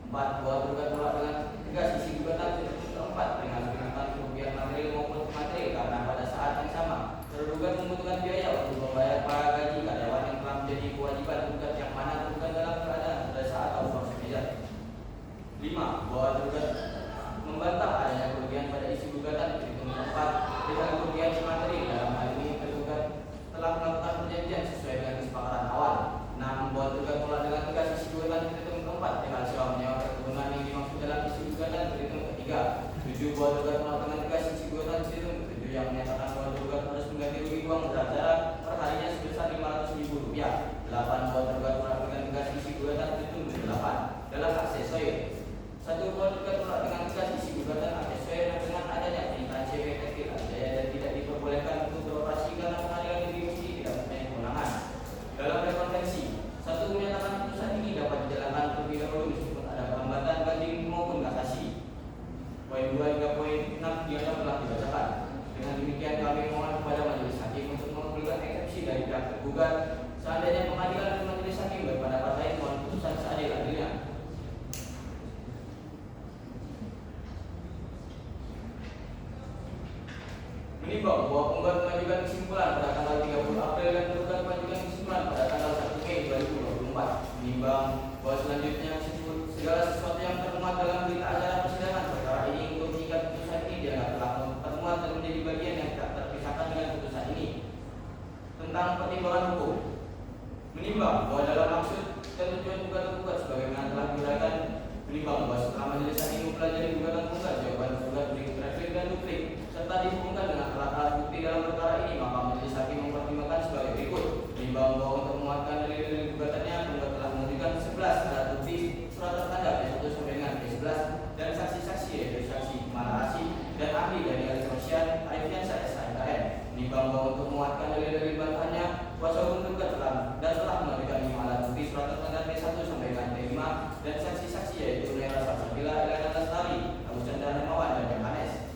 4. Bahwa tergugat menolak dengan tegas isi gugatan petitum keempat dengan menggunakan kerugian material maupun imaterial karena pada saat yang sama tergugat membutuhkan biaya untuk membayar para gaji karyawan yang telah menjadi kewajiban tergugat yang mana tergugat dalam keadaan terdesak atau force majeure. 5. Bahwa tergugat membantah adanya kerugian pada isi gugatan petitum keempat dengan kerugian imaterial. Dalam hal ini tergugat telah melakukan perjanjian sesuai dengan kesepakatan awal. 6. Bahwa tergugat menolak dengan tegas isi gugatan petitum keempat dengan sewa menyewa perkebunan yang dimaksud dalam isi gugatan petitum ketiga. 7. Bahwa tergugat menolak dengan tegas isi gugatan petitum ketujuh yang menyatakan bahwa tergugat harus mengganti rugi uang berantara perharinya sebesar Rp500.000. 8. Bahwa tergugat menolak dengan tegas isi gugatan petitum ke-8 dalam aksesoris. 1. Bahwa tergugat menolak dengan tegas isi gugatan aksesoris dengan adanya pernikahan cewek kecil adanya dan tidak diperbolehkan untuk beroperasi karena pengadilan negeri Mesthi tidak mempunyai kewenangan. Dalam rekonvensi, 1. Menyatakan putusan ini dapat dijalankan terlebih dahulu meskipun ada perlambatan banding maupun kasasi. Poin 2 hingga poin 6 dianggap telah dibacakan. Dengan demikian kami mohon kepada majelis hakim untuk mengabulkan eksepsi dari pihak tergugat. Seandainya pengadilan dan majelis hakim berpendapat lain, mohon putusan seadil-adilnya. Menimbang bahwa penggugat mengajukan kesimpulan pada tanggal 30 April dan tergugat mengajukan kesimpulan pada tanggal 1 Mei 2024. Menimbang bahwa selanjutnya segala sesuatu yang termuat dalam berita acara persidangan perkara ini untuk mengikat putusan ini dianggap telah termuat dan menjadi bagian yang tak terpisahkan dengan putusan ini. Tentang pertimbangan hukum, menimbang bahwa dalam maksud dan tujuan gugatan sebagaimana telah diuraikan, menimbang bahwa setelah majelis hakim mempelajari gugatan penggugat, jawaban tergugat berikut reflik dan duplik serta dihubungkan dengan alat-alat bukti dalam perkara ini, maka majelis hakim mempertimbangkan sebagai berikut. Menimbang bahwa untuk menguatkan dalil-dalil gugatannya, penggugat telah mengajukan 11 alat bukti surat tertanda P1 sampai dengan P11 dan saksi-saksi yaitu saksi Kumala Asih dan ahli dari Alitrosian Arifiansa SHMKN. Menimbang bahwa untuk menguatkan dalil-dalil bantahannya, kuasa hukum tergugat telah mengajukan 5 alat bukti surat tertanda P1 sampai dengan P5 dan saksi-saksi yaitu Naira Salsabila, Elena Lestari, Abu Chandra Hermawan dan Yohanes.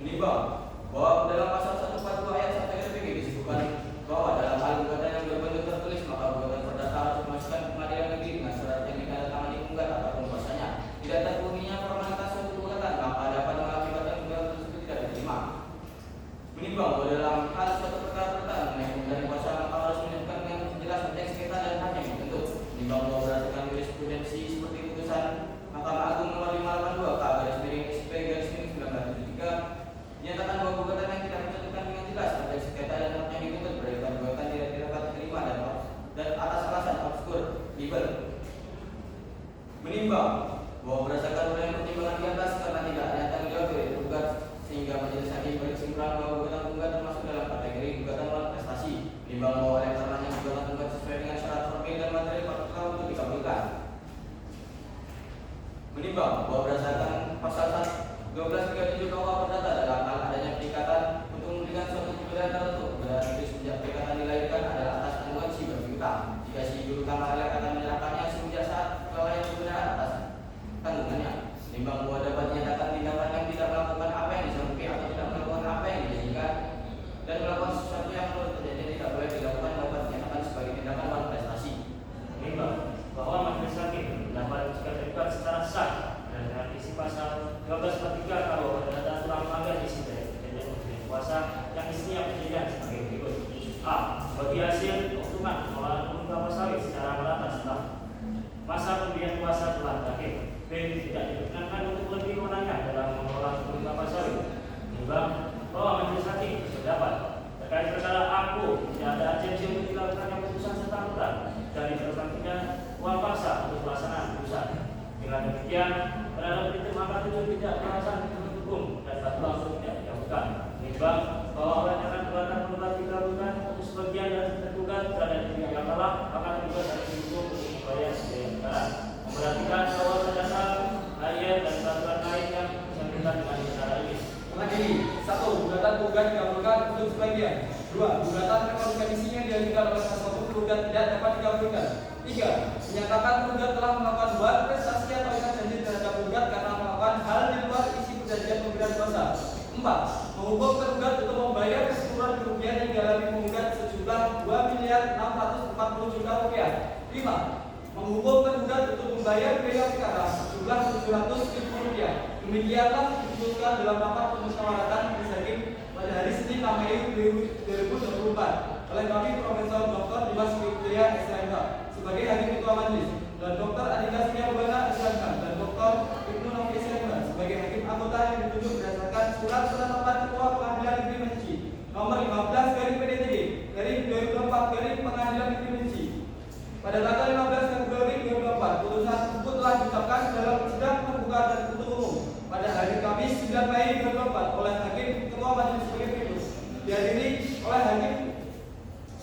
Menimbang bahwa dalam pasal 142 ayat 1 RPG disebutkan bahwa dalam hal gugatan yang berbentuk tertulis maka gugatan perdata harus dimasukkan ke pengadilan negeri dengan surat yang ditandatangani penggugat ataupun kuasanya. Tidak terpenuhinya formalitas suatu gugatan maka dapat mengakibatkan gugatan tersebut tidak diterima. Menimbang bahwa dalam hal suatu perkara perdata mengenai penggunaan kuasa maka harus menyebutkan dengan jelas teks sengketa dan hak yang dituntut. Menimbang bahwa berdasarkan jurisprudensi seperti putusan Mahkamah Agung nomor 582/SP/1973 dinyatakan bahwa gugatan yang tidak mencantumkan dengan jelas teks sengketa dan hak yang dituntut berdasarkan gugatan tidak dapat diterima dan atas alasan obskur libel. Menimbang bahwa berdasarkan uraian pertimbangan di atas karena tidak ada tanggung jawab dari tergugat sehingga majelis hakim berkesimpulan bahwa gugatan penggugat termasuk dalam kategori gugatan melawan prestasi. Menimbang bahwa oleh karenanya gugatan penggugat sesuai dengan syarat formil dan materi faktual untuk dikabulkan. Menimbang bahwa berdasarkan pasal 1237 KUH Perdata dalam hal adanya perikatan untuk memberikan suatu kebenaran tertentu, kebenaran itu sejak perikatan dilahirkan adalah atas tanggungan si berpiutang. Jika si juru utama akan menyerahkannya semenjak saat kelalaian kebenaran atas tanggungannya. Menimbang bahwa dapat dinyatakan tindakan yang tidak melakukan apa yang disangkuti atau tidak melakukan apa yang dijanjikan tergugat tidak dapat dikabulkan. 3. Menyatakan tergugat telah melakukan buat prestasi atau ikat janji terhadap tergugat karena melakukan hal di luar isi perjanjian pemberian kuasa. 4. Menghukum tergugat untuk membayar keseluruhan kerugian yang dialami penggugat sejumlah Rp2.640.000.000. 5. Menghukum tergugat untuk membayar biaya perkara sejumlah Rp700.000. Demikianlah diputuskan dalam rapat permusyawaratan majelis hakim pada hari Senin 6 Mei 2024 oleh kami Profesor Dr. Dimas Wijaya SMH sebagai hakim ketua majelis dan Dr. Adhika Surya Bubana SMH dan Dr. Ibnu Novi SMH sebagai hakim anggota yang ditunjuk berdasarkan surat penetapan Ketua Pengadilan Negeri Messi nomor 15/PDTD/2024 Pengadilan Negeri Messi pada tanggal 15 Februari 2024. Putusan tersebut telah diucapkan dalam sidang terbuka dan tertutup umum pada hari Kamis 9 Mei 2024 oleh hakim ketua majelis sebagai berikut. Dihadiri oleh hakim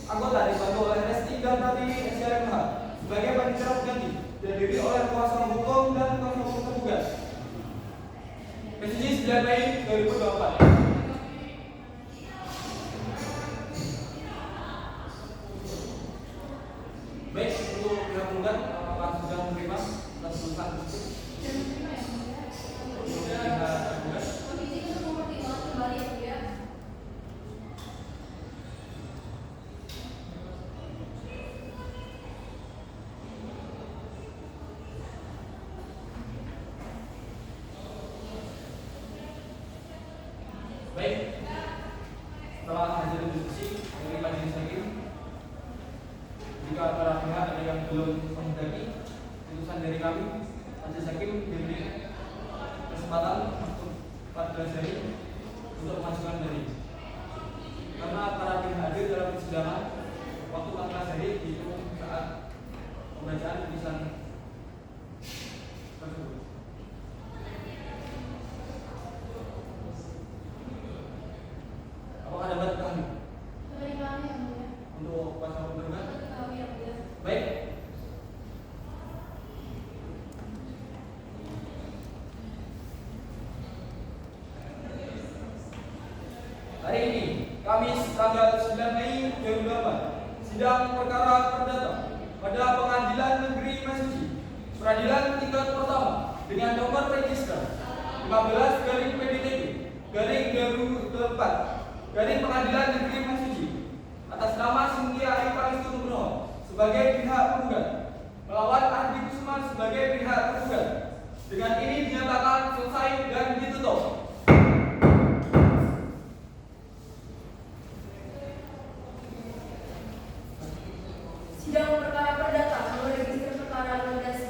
anggota dibantu oleh Resti dan Rati SRMH sebagai panitia pengganti. Dihadiri oleh kuasa hukum dan kuasa hukum tergugat. Presisi 9 Mei 2024. Baik, untuk pihak penggugat apakah sudah menerima atas putusan tersebut? Untuk pihak tergugat. Komisi itu mempertimbangkan kembali ya Bu ya. Baik, setelah hasil diskusi dari majelis hakim, jika para pihak ada yang belum menghendaki putusan dari kami, majelis hakim diberi kesempatan untuk 14 hari untuk mengajukan dari. Karena para pihak hadir dalam persidangan, waktu 14 hari dihitung saat pembacaan putusan tersebut. Apakah ada bantuan Dari kami ya Bu ya. untuk kuasa hukum tergugat? Dari kami ya Bu ya. Baik. Hari ini, Kamis tanggal 9 Mei 2024, sidang perkara perdata pada Pengadilan Negeri Mesuji, Peradilan tingkat pertama dengan nomor register 15/PDTD/2024 Negeri Mesuji atas nama Cynthia Ayu Pangestu Nugroho sebagai pihak penggugat melawan Ardi Kusuma sebagai pihak tergugat. Dengan ini dinyatakan selesai dan ditutup. Sidang perkara perdata nomor register perkara 16